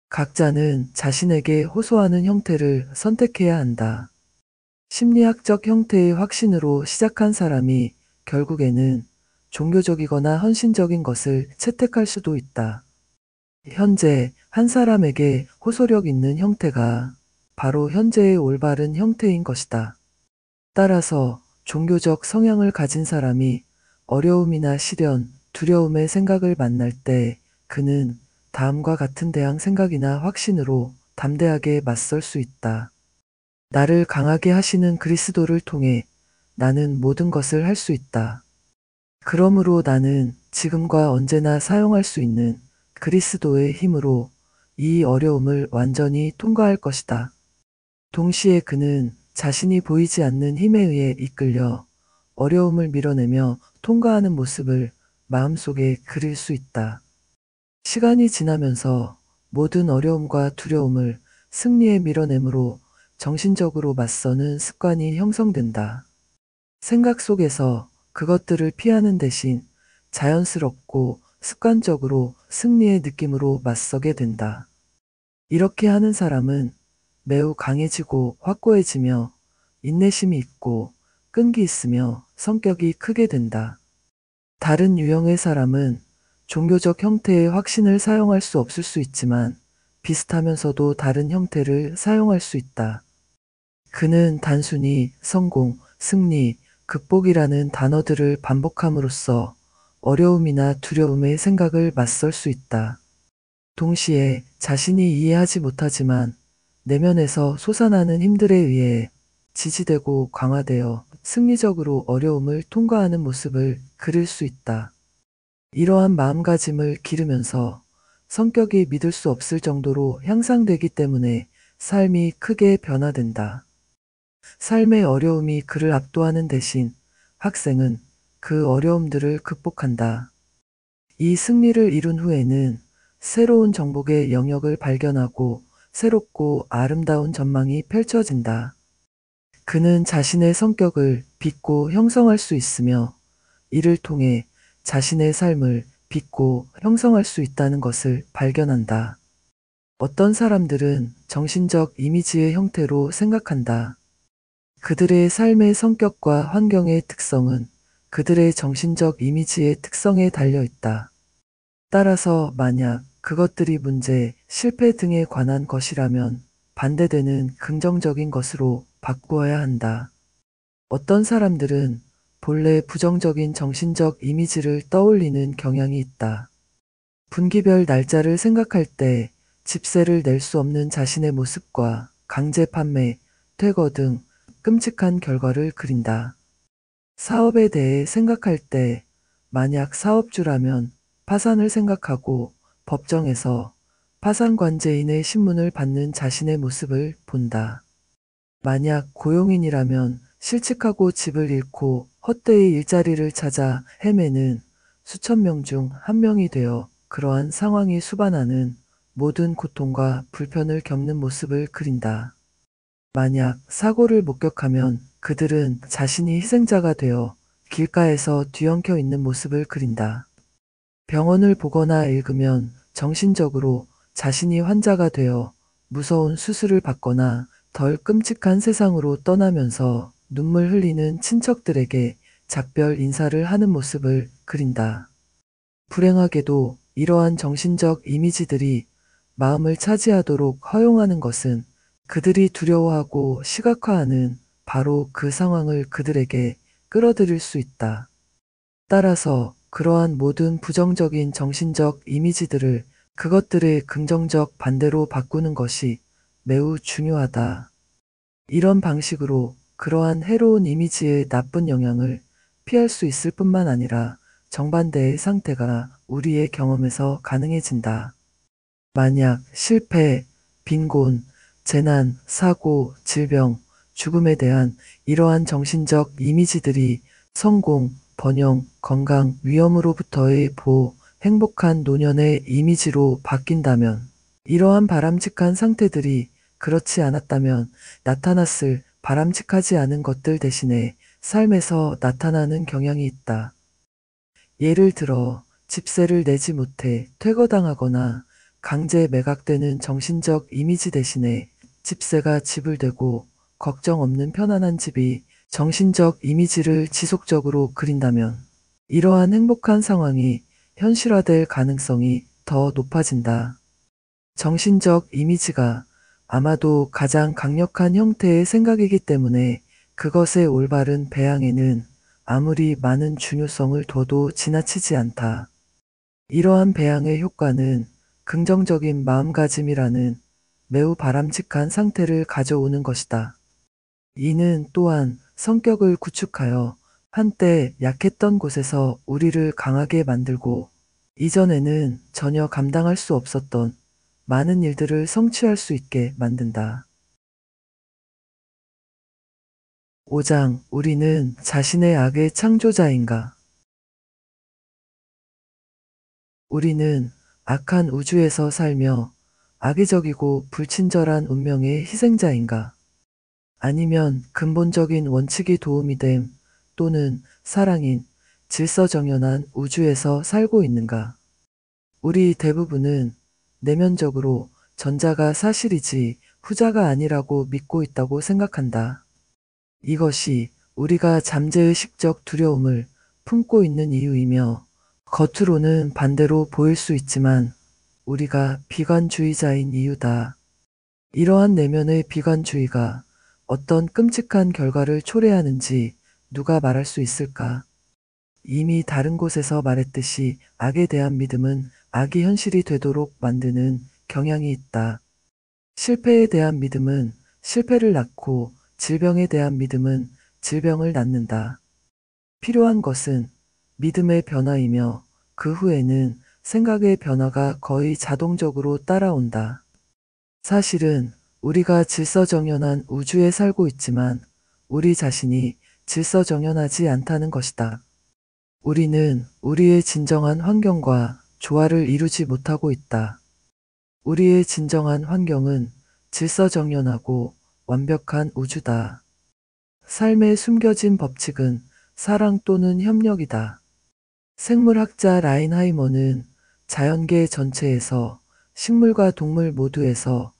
각자는 자신에게 호소하는 형태를 선택해야 한다. 심리학적 형태의 확신으로 시작한 사람이 결국에는 종교적이거나 헌신적인 것을 채택할 수도 있다. 현재 한 사람에게 호소력 있는 형태가 바로 현재의 올바른 형태인 것이다. 따라서 종교적 성향을 가진 사람이 어려움이나 시련, 두려움의 생각을 만날 때 그는 다음과 같은 대항 생각이나 확신으로 담대하게 맞설 수 있다. 나를 강하게 하시는 그리스도를 통해 나는 모든 것을 할 수 있다. 그러므로 나는 지금과 언제나 사용할 수 있는 그리스도의 힘으로 이 어려움을 완전히 통과할 것이다. 동시에 그는 자신이 보이지 않는 힘에 의해 이끌려 어려움을 밀어내며 통과하는 모습을 마음속에 그릴 수 있다. 시간이 지나면서 모든 어려움과 두려움을 승리에 밀어내므로 정신적으로 맞서는 습관이 형성된다. 생각 속에서 그것들을 피하는 대신 자연스럽고 습관적으로 승리의 느낌으로 맞서게 된다. 이렇게 하는 사람은 매우 강해지고 확고해지며 인내심이 있고 끈기 있으며 성격이 크게 된다. 다른 유형의 사람은 종교적 형태의 확신을 사용할 수 없을 수 있지만 비슷하면서도 다른 형태를 사용할 수 있다. 그는 단순히 성공, 승리, 극복이라는 단어들을 반복함으로써 어려움이나 두려움의 생각을 맞설 수 있다. 동시에 자신이 이해하지 못하지만 내면에서 솟아나는 힘들에 의해 지지되고 강화되어 승리적으로 어려움을 통과하는 모습을 그릴 수 있다. 이러한 마음가짐을 기르면서 성격이 믿을 수 없을 정도로 향상되기 때문에 삶이 크게 변화된다. 삶의 어려움이 그를 압도하는 대신 학생은 그 어려움들을 극복한다. 이 승리를 이룬 후에는 새로운 정복의 영역을 발견하고 새롭고 아름다운 전망이 펼쳐진다. 그는 자신의 성격을 빚고 형성할 수 있으며 이를 통해 자신의 삶을 빚고 형성할 수 있다는 것을 발견한다. 어떤 사람들은 정신적 이미지의 형태로 생각한다. 그들의 삶의 성격과 환경의 특성은 그들의 정신적 이미지의 특성에 달려 있다. 따라서 만약 그것들이 문제, 실패 등에 관한 것이라면 반대되는 긍정적인 것으로 바꾸어야 한다. 어떤 사람들은 본래 부정적인 정신적 이미지를 떠올리는 경향이 있다. 분기별 날짜를 생각할 때 집세를 낼 수 없는 자신의 모습과 강제 판매, 퇴거 등 끔찍한 결과를 그린다. 사업에 대해 생각할 때 만약 사업주라면 파산을 생각하고 법정에서 파산관제인의 신문을 받는 자신의 모습을 본다. 만약 고용인이라면 실직하고 집을 잃고 헛되이 일자리를 찾아 헤매는 수천 명 중 한 명이 되어 그러한 상황이 수반하는 모든 고통과 불편을 겪는 모습을 그린다. 만약 사고를 목격하면 그들은 자신이 희생자가 되어 길가에서 뒤엉켜 있는 모습을 그린다. 병원을 보거나 읽으면 정신적으로 자신이 환자가 되어 무서운 수술을 받거나 덜 끔찍한 세상으로 떠나면서 눈물 흘리는 친척들에게 작별 인사를 하는 모습을 그린다. 불행하게도 이러한 정신적 이미지들이 마음을 차지하도록 허용하는 것은 그들이 두려워하고 시각화하는 바로 그 상황을 그들에게 끌어들일 수 있다. 따라서 그러한 모든 부정적인 정신적 이미지들을 그것들의 긍정적 반대로 바꾸는 것이 매우 중요하다. 이런 방식으로 그러한 해로운 이미지의 나쁜 영향을 피할 수 있을 뿐만 아니라 정반대의 상태가 우리의 경험에서 가능해진다. 만약 실패, 빈곤, 재난, 사고, 질병, 죽음에 대한 이러한 정신적 이미지들이 성공, 번영, 건강, 위험으로부터의 보호, 행복한 노년의 이미지로 바뀐다면 이러한 바람직한 상태들이 그렇지 않았다면 나타났을 바람직하지 않은 것들 대신에 삶에서 나타나는 경향이 있다. 예를 들어 집세를 내지 못해 퇴거당하거나 강제 매각되는 정신적 이미지 대신에 집세가 지불되고 걱정 없는 편안한 집이 정신적 이미지를 지속적으로 그린다면 이러한 행복한 상황이 현실화될 가능성이 더 높아진다. 정신적 이미지가 아마도 가장 강력한 형태의 생각이기 때문에 그것의 올바른 배양에는 아무리 많은 중요성을 둬도 지나치지 않다. 이러한 배양의 효과는 긍정적인 마음가짐이라는 매우 바람직한 상태를 가져오는 것이다. 이는 또한 성격을 구축하여 한때 약했던 곳에서 우리를 강하게 만들고 이전에는 전혀 감당할 수 없었던 많은 일들을 성취할 수 있게 만든다. 5장 우리는 자신의 악의 창조자인가? 우리는 악한 우주에서 살며 악의적이고 불친절한 운명의 희생자인가? 아니면 근본적인 원칙이 도움이 됨 또는 사랑인 질서정연한 우주에서 살고 있는가? 우리 대부분은 내면적으로 전자가 사실이지 후자가 아니라고 믿고 있다고 생각한다. 이것이 우리가 잠재의식적 두려움을 품고 있는 이유이며 겉으로는 반대로 보일 수 있지만 우리가 비관주의자인 이유다. 이러한 내면의 비관주의가 어떤 끔찍한 결과를 초래하는지 누가 말할 수 있을까? 이미 다른 곳에서 말했듯이 악에 대한 믿음은 악이 현실이 되도록 만드는 경향이 있다. 실패에 대한 믿음은 실패를 낳고 질병에 대한 믿음은 질병을 낳는다. 필요한 것은 믿음의 변화이며 그 후에는 생각의 변화가 거의 자동적으로 따라온다. 사실은 우리가 질서정연한 우주에 살고 있지만 우리 자신이 질서정연하지 않다는 것이다. 우리는 우리의 진정한 환경과 조화를 이루지 못하고 있다. 우리의 진정한 환경은 질서정연하고 완벽한 우주다. 삶의 숨겨진 법칙은 사랑 또는 협력이다. 생물학자 라인하이머는 자연계 전체에서 식물과 동물 모두에서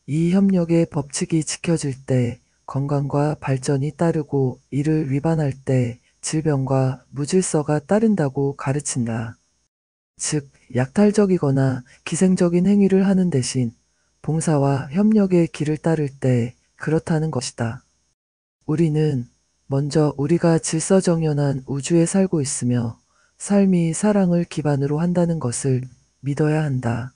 이 협력의 법칙이 지켜질 때 건강과 발전이 따르고 이를 위반할 때 질병과 무질서가 따른다고 가르친다. 즉, 약탈적이거나 기생적인 행위를 하는 대신 봉사와 협력의 길을 따를 때 그렇다는 것이다. 우리는 먼저 우리가 질서정연한 우주에 살고 있으며 삶이 사랑을 기반으로 한다는 것을 믿어야 한다.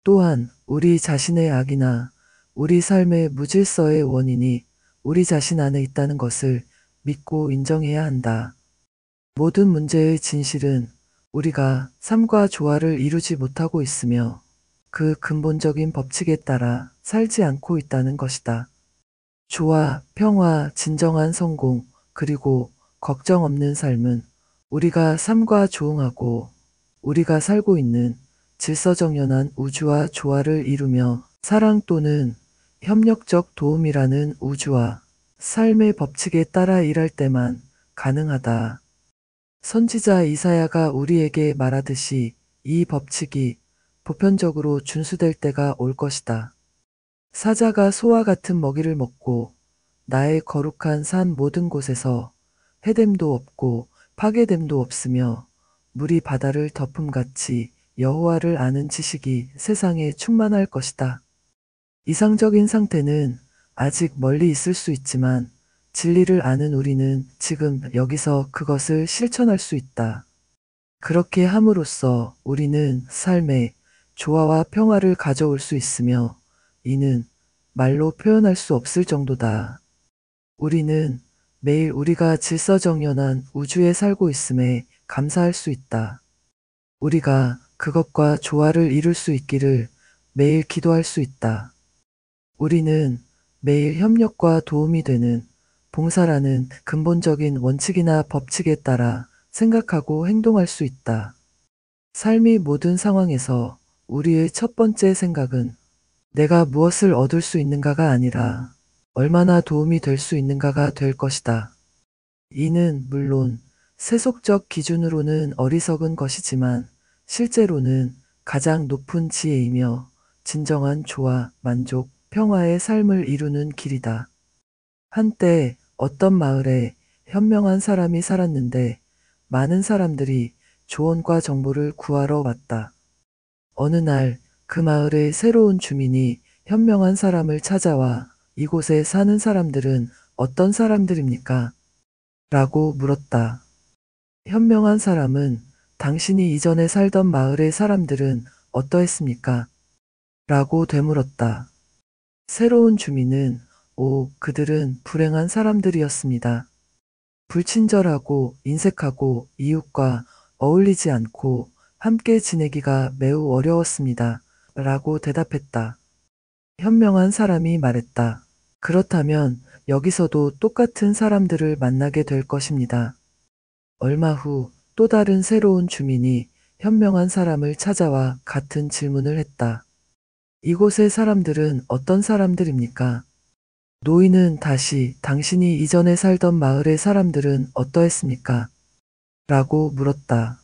또한 우리 자신의 악이나 우리 삶의 무질서의 원인이 우리 자신 안에 있다는 것을 믿고 인정해야 한다. 모든 문제의 진실은 우리가 삶과 조화를 이루지 못하고 있으며 그 근본적인 법칙에 따라 살지 않고 있다는 것이다. 조화, 평화, 진정한 성공, 그리고 걱정 없는 삶은 우리가 삶과 조응하고 우리가 살고 있는 질서정연한 우주와 조화를 이루며 사랑 또는 협력적 도움이라는 우주와 삶의 법칙에 따라 일할 때만 가능하다. 선지자 이사야가 우리에게 말하듯이 이 법칙이 보편적으로 준수될 때가 올 것이다. 사자가 소와 같은 먹이를 먹고 나의 거룩한 산 모든 곳에서 해됨도 없고 파괴됨도 없으며 물이 바다를 덮음같이 여호와를 아는 지식이 세상에 충만할 것이다. 이상적인 상태는 아직 멀리 있을 수 있지만 진리를 아는 우리는 지금 여기서 그것을 실천할 수 있다. 그렇게 함으로써 우리는 삶에 조화와 평화를 가져올 수 있으며 이는 말로 표현할 수 없을 정도다. 우리는 매일 우리가 질서정연한 우주에 살고 있음에 감사할 수 있다. 우리가 그것과 조화를 이룰 수 있기를 매일 기도할 수 있다. 우리는 매일 협력과 도움이 되는 봉사라는 근본적인 원칙이나 법칙에 따라 생각하고 행동할 수 있다. 삶의 모든 상황에서 우리의 첫 번째 생각은 내가 무엇을 얻을 수 있는가가 아니라 얼마나 도움이 될 수 있는가가 될 것이다. 이는 물론 세속적 기준으로는 어리석은 것이지만 실제로는 가장 높은 지혜이며 진정한 조화, 만족, 평화의 삶을 이루는 길이다. 한때 어떤 마을에 현명한 사람이 살았는데 많은 사람들이 조언과 정보를 구하러 왔다. 어느 날 그 마을의 새로운 주민이 현명한 사람을 찾아와 이곳에 사는 사람들은 어떤 사람들입니까? 라고 물었다. 현명한 사람은 당신이 이전에 살던 마을의 사람들은 어떠했습니까? 라고 되물었다. 새로운 주민은 그들은 불행한 사람들이었습니다. 불친절하고 인색하고 이웃과 어울리지 않고 함께 지내기가 매우 어려웠습니다. 라고 대답했다. 현명한 사람이 말했다. 그렇다면 여기서도 똑같은 사람들을 만나게 될 것입니다. 얼마 후 또 다른 새로운 주민이 현명한 사람을 찾아와 같은 질문을 했다. 이곳의 사람들은 어떤 사람들입니까? 노인은 다시 당신이 이전에 살던 마을의 사람들은 어떠했습니까? 라고 물었다.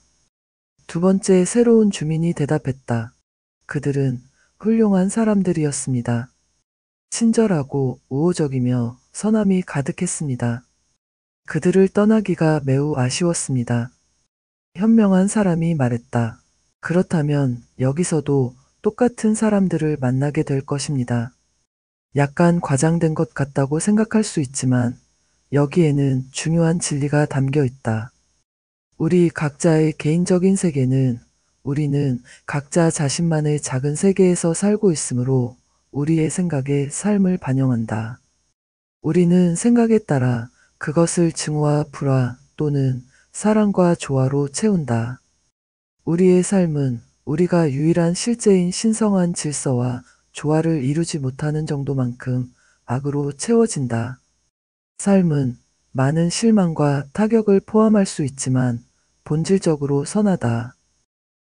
두 번째 새로운 주민이 대답했다. 그들은 훌륭한 사람들이었습니다. 친절하고 우호적이며 선함이 가득했습니다. 그들을 떠나기가 매우 아쉬웠습니다. 현명한 사람이 말했다. 그렇다면 여기서도 똑같은 사람들을 만나게 될 것입니다. 약간 과장된 것 같다고 생각할 수 있지만 여기에는 중요한 진리가 담겨 있다. 우리 각자의 개인적인 세계는 우리는 각자 자신만의 작은 세계에서 살고 있으므로 우리의 생각에 삶을 반영한다. 우리는 생각에 따라 그것을 증오와 불화 또는 사랑과 조화로 채운다. 우리의 삶은 우리가 유일한 실제인 신성한 질서와 조화를 이루지 못하는 정도만큼 악으로 채워진다. 삶은 많은 실망과 타격을 포함할 수 있지만 본질적으로 선하다.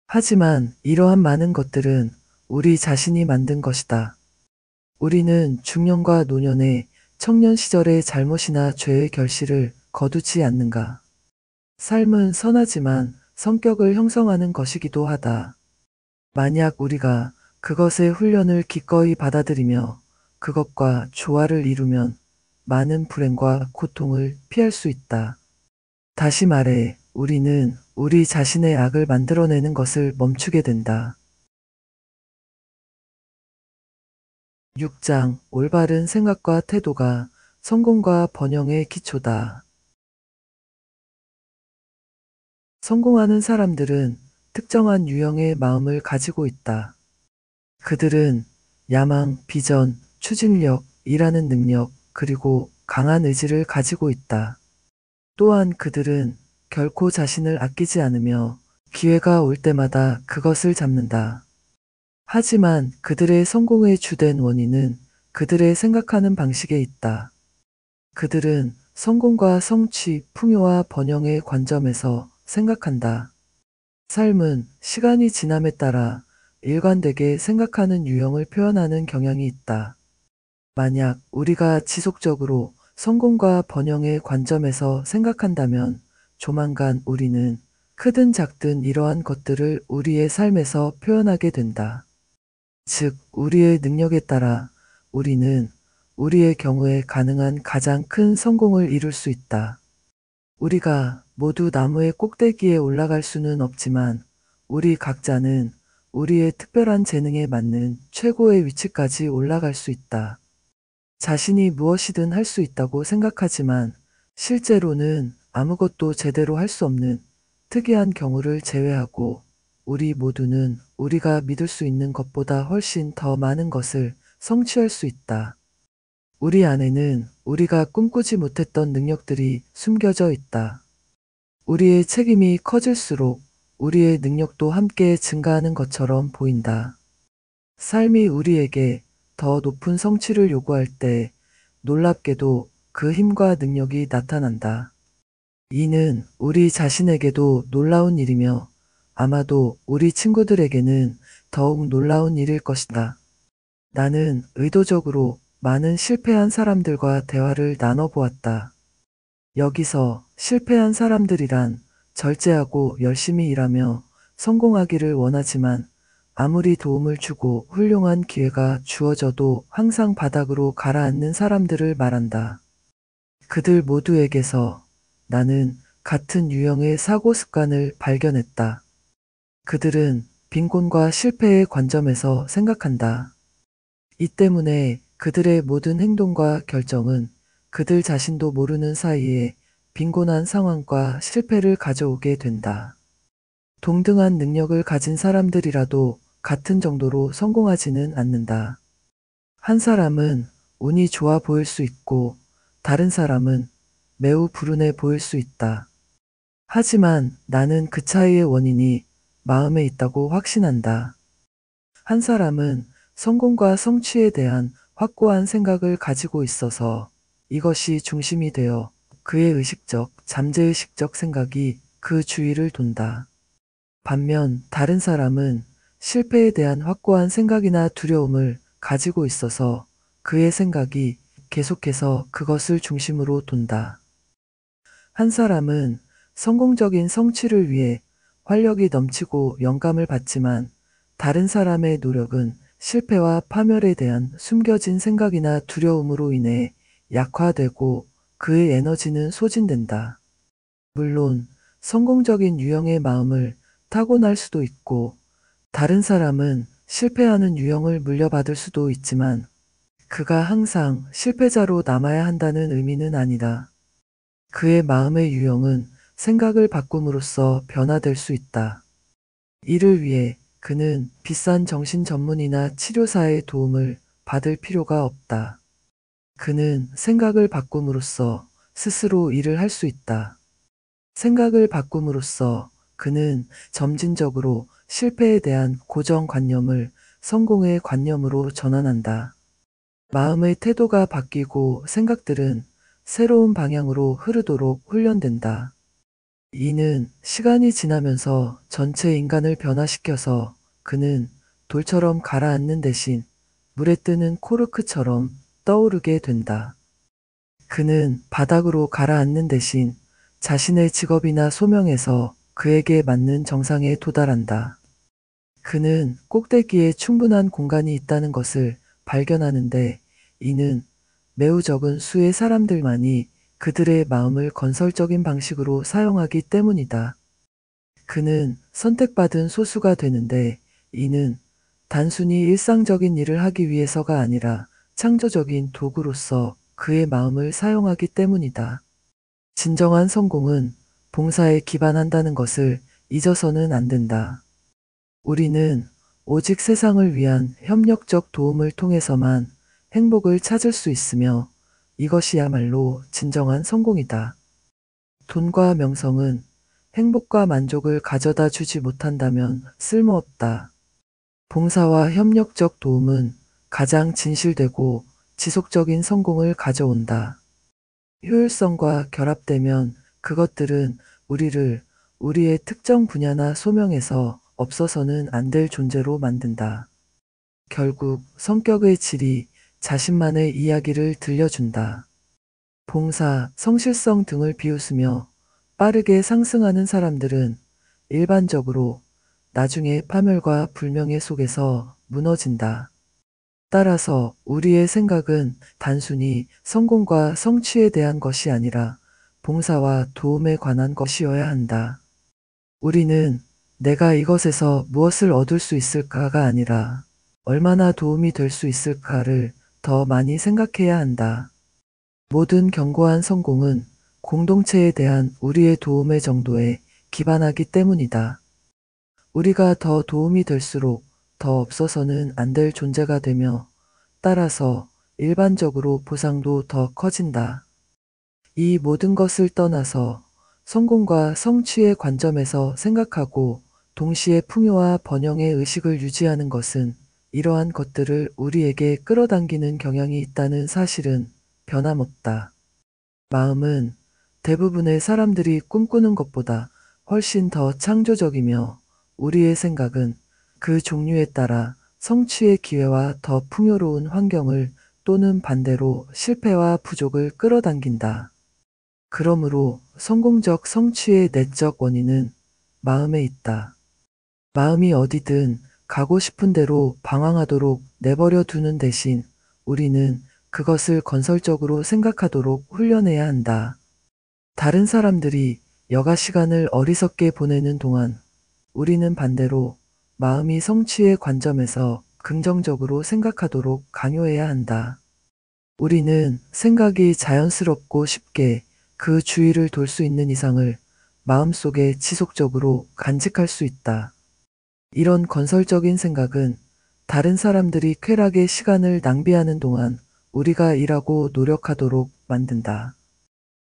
하지만 이러한 많은 것들은 우리 자신이 만든 것이다. 우리는 중년과 노년의 청년 시절의 잘못이나 죄의 결실을 거두지 않는가. 삶은 선하지만 성격을 형성하는 것이기도 하다. 만약 우리가 그것의 훈련을 기꺼이 받아들이며 그것과 조화를 이루면 많은 불행과 고통을 피할 수 있다. 다시 말해, 우리는 우리 자신의 악을 만들어내는 것을 멈추게 된다. 6장 올바른 생각과 태도가 성공과 번영의 기초다. 성공하는 사람들은 특정한 유형의 마음을 가지고 있다. 그들은 야망, 비전, 추진력, 일하는 능력, 그리고 강한 의지를 가지고 있다. 또한 그들은 결코 자신을 아끼지 않으며 기회가 올 때마다 그것을 잡는다. 하지만 그들의 성공의 주된 원인은 그들의 생각하는 방식에 있다. 그들은 성공과 성취, 풍요와 번영의 관점에서 생각한다. 삶은 시간이 지남에 따라 일관되게 생각하는 유형을 표현하는 경향이 있다. 만약 우리가 지속적으로 성공과 번영의 관점에서 생각한다면 조만간 우리는 크든 작든 이러한 것들을 우리의 삶에서 표현하게 된다. 즉, 우리의 능력에 따라 우리는 우리의 경우에 가능한 가장 큰 성공을 이룰 수 있다. 우리가 모두 나무의 꼭대기에 올라갈 수는 없지만 우리 각자는 우리의 특별한 재능에 맞는 최고의 위치까지 올라갈 수 있다. 자신이 무엇이든 할 수 있다고 생각하지만 실제로는 아무것도 제대로 할 수 없는 특이한 경우를 제외하고 우리 모두는 우리가 믿을 수 있는 것보다 훨씬 더 많은 것을 성취할 수 있다. 우리 안에는 우리가 꿈꾸지 못했던 능력들이 숨겨져 있다. 우리의 책임이 커질수록 우리의 능력도 함께 증가하는 것처럼 보인다. 삶이 우리에게 더 높은 성취를 요구할 때 놀랍게도 그 힘과 능력이 나타난다. 이는 우리 자신에게도 놀라운 일이며 아마도 우리 친구들에게는 더욱 놀라운 일일 것이다. 나는 의도적으로 많은 실패한 사람들과 대화를 나눠보았다. 여기서 실패한 사람들이란 절제하고 열심히 일하며 성공하기를 원하지만 아무리 도움을 주고 훌륭한 기회가 주어져도 항상 바닥으로 가라앉는 사람들을 말한다. 그들 모두에게서 나는 같은 유형의 사고 습관을 발견했다. 그들은 빈곤과 실패의 관점에서 생각한다. 이 때문에 그들의 모든 행동과 결정은 그들 자신도 모르는 사이에 빈곤한 상황과 실패를 가져오게 된다. 동등한 능력을 가진 사람들이라도 같은 정도로 성공하지는 않는다. 한 사람은 운이 좋아 보일 수 있고 다른 사람은 매우 불운해 보일 수 있다. 하지만 나는 그 차이의 원인이 마음에 있다고 확신한다. 한 사람은 성공과 성취에 대한 확고한 생각을 가지고 있어서 이것이 중심이 되어 그의 의식적, 잠재의식적 생각이 그 주위를 돈다. 반면 다른 사람은 실패에 대한 확고한 생각이나 두려움을 가지고 있어서 그의 생각이 계속해서 그것을 중심으로 돈다. 한 사람은 성공적인 성취를 위해 활력이 넘치고 영감을 받지만 다른 사람의 노력은 실패와 파멸에 대한 숨겨진 생각이나 두려움으로 인해 약화되고 그의 에너지는 소진된다. 물론 성공적인 유형의 마음을 타고날 수도 있고 다른 사람은 실패하는 유형을 물려받을 수도 있지만 그가 항상 실패자로 남아야 한다는 의미는 아니다. 그의 마음의 유형은 생각을 바꿈으로써 변화될 수 있다. 이를 위해 그는 비싼 정신 전문의나 치료사의 도움을 받을 필요가 없다. 그는 생각을 바꿈으로써 스스로 일을 할 수 있다. 생각을 바꿈으로써 그는 점진적으로 실패에 대한 고정관념을 성공의 관념으로 전환한다. 마음의 태도가 바뀌고 생각들은 새로운 방향으로 흐르도록 훈련된다. 이는 시간이 지나면서 전체 인간을 변화시켜서 그는 돌처럼 가라앉는 대신 물에 뜨는 코르크처럼 떠오르게 된다. 그는 바닥으로 가라앉는 대신 자신의 직업이나 소명에서 그에게 맞는 정상에 도달한다. 그는 꼭대기에 충분한 공간이 있다는 것을 발견하는데 이는 매우 적은 수의 사람들만이 그들의 마음을 건설적인 방식으로 사용하기 때문이다. 그는 선택받은 소수가 되는데 이는 단순히 일상적인 일을 하기 위해서가 아니라 창조적인 도구로서 그의 마음을 사용하기 때문이다. 진정한 성공은 봉사에 기반한다는 것을 잊어서는 안 된다. 우리는 오직 세상을 위한 협력적 도움을 통해서만 행복을 찾을 수 있으며 이것이야말로 진정한 성공이다. 돈과 명성은 행복과 만족을 가져다 주지 못한다면 쓸모없다. 봉사와 협력적 도움은 가장 진실되고 지속적인 성공을 가져온다. 효율성과 결합되면 그것들은 우리를 우리의 특정 분야나 소명에서 없어서는 안 될 존재로 만든다. 결국 성격의 질이 자신만의 이야기를 들려준다. 봉사, 성실성 등을 비웃으며 빠르게 상승하는 사람들은 일반적으로 나중에 파멸과 불명예 속에서 무너진다. 따라서 우리의 생각은 단순히 성공과 성취에 대한 것이 아니라 봉사와 도움에 관한 것이어야 한다. 우리는 내가 이것에서 무엇을 얻을 수 있을까가 아니라 얼마나 도움이 될 수 있을까를 더 많이 생각해야 한다. 모든 견고한 성공은 공동체에 대한 우리의 도움의 정도에 기반하기 때문이다. 우리가 더 도움이 될수록 더 없어서는 안 될 존재가 되며 따라서 일반적으로 보상도 더 커진다. 이 모든 것을 떠나서 성공과 성취의 관점에서 생각하고 동시에 풍요와 번영의 의식을 유지하는 것은 이러한 것들을 우리에게 끌어당기는 경향이 있다는 사실은 변함없다. 마음은 대부분의 사람들이 꿈꾸는 것보다 훨씬 더 창조적이며 우리의 생각은 그 종류에 따라 성취의 기회와 더 풍요로운 환경을 또는 반대로 실패와 부족을 끌어당긴다. 그러므로 성공적 성취의 내적 원인은 마음에 있다. 마음이 어디든 가고 싶은 대로 방황하도록 내버려 두는 대신 우리는 그것을 건설적으로 생각하도록 훈련해야 한다. 다른 사람들이 여가 시간을 어리석게 보내는 동안 우리는 반대로 마음이 성취의 관점에서 긍정적으로 생각하도록 강요해야 한다. 우리는 생각이 자연스럽고 쉽게 그 주위를 돌 수 있는 이상을 마음속에 지속적으로 간직할 수 있다. 이런 건설적인 생각은 다른 사람들이 쾌락의 시간을 낭비하는 동안 우리가 일하고 노력하도록 만든다.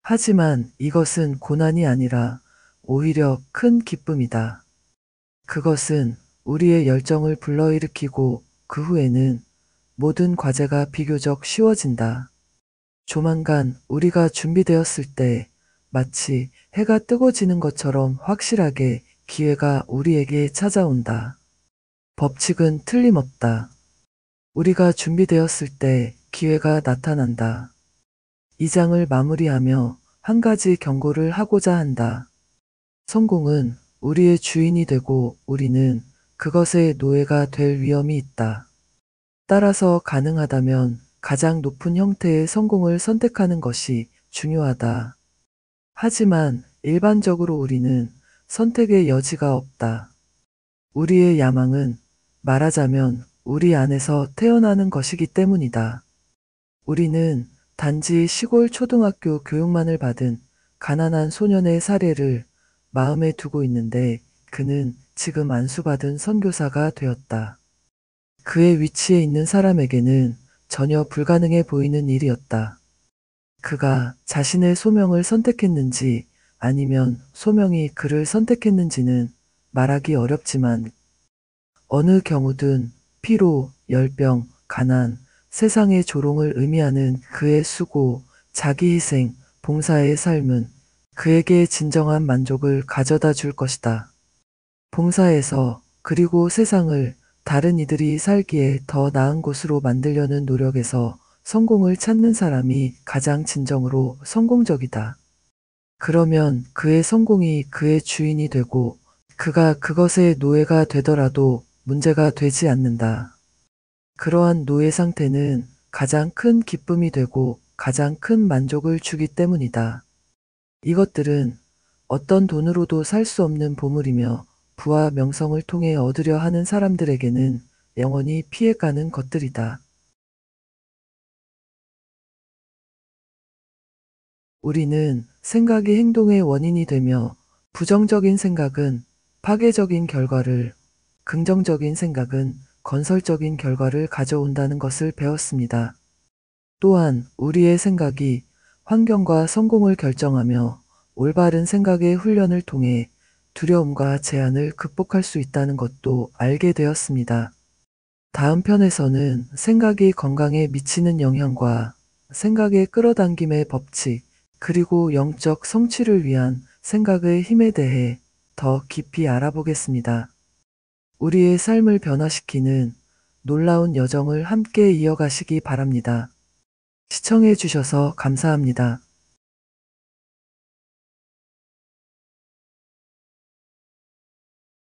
하지만 이것은 고난이 아니라 오히려 큰 기쁨이다. 그것은 우리의 열정을 불러일으키고 그 후에는 모든 과제가 비교적 쉬워진다. 조만간 우리가 준비되었을 때 마치 해가 뜨거워지는 것처럼 확실하게 기회가 우리에게 찾아온다. 법칙은 틀림없다. 우리가 준비되었을 때 기회가 나타난다. 이 장을 마무리하며 한 가지 경고를 하고자 한다. 성공은 우리의 주인이 되고 우리는 그것의 노예가 될 위험이 있다. 따라서 가능하다면 가장 높은 형태의 성공을 선택하는 것이 중요하다. 하지만 일반적으로 우리는 선택의 여지가 없다. 우리의 야망은 말하자면 우리 안에서 태어나는 것이기 때문이다. 우리는 단지 시골 초등학교 교육만을 받은 가난한 소년의 사례를 마음에 두고 있는데 그는 지금 안수받은 선교사가 되었다. 그의 위치에 있는 사람에게는 전혀 불가능해 보이는 일이었다. 그가 자신의 소명을 선택했는지 아니면 소명이 그를 선택했는지는 말하기 어렵지만 어느 경우든 피로, 열병, 가난, 세상의 조롱을 의미하는 그의 수고, 자기희생, 봉사의 삶은 그에게 진정한 만족을 가져다 줄 것이다. 봉사에서 그리고 세상을 다른 이들이 살기에 더 나은 곳으로 만들려는 노력에서 성공을 찾는 사람이 가장 진정으로 성공적이다. 그러면 그의 성공이 그의 주인이 되고 그가 그것의 노예가 되더라도 문제가 되지 않는다. 그러한 노예 상태는 가장 큰 기쁨이 되고 가장 큰 만족을 주기 때문이다. 이것들은 어떤 돈으로도 살 수 없는 보물이며 부와 명성을 통해 얻으려 하는 사람들에게는 영원히 피해가는 것들이다. 우리는 생각이 행동의 원인이 되며 부정적인 생각은 파괴적인 결과를, 긍정적인 생각은 건설적인 결과를 가져온다는 것을 배웠습니다. 또한 우리의 생각이 환경과 성공을 결정하며 올바른 생각의 훈련을 통해 두려움과 제한을 극복할 수 있다는 것도 알게 되었습니다. 다음 편에서는 생각이 건강에 미치는 영향과 생각의 끌어당김의 법칙, 그리고 영적 성취를 위한 생각의 힘에 대해 더 깊이 알아보겠습니다. 우리의 삶을 변화시키는 놀라운 여정을 함께 이어가시기 바랍니다. 시청해 주셔서 감사합니다.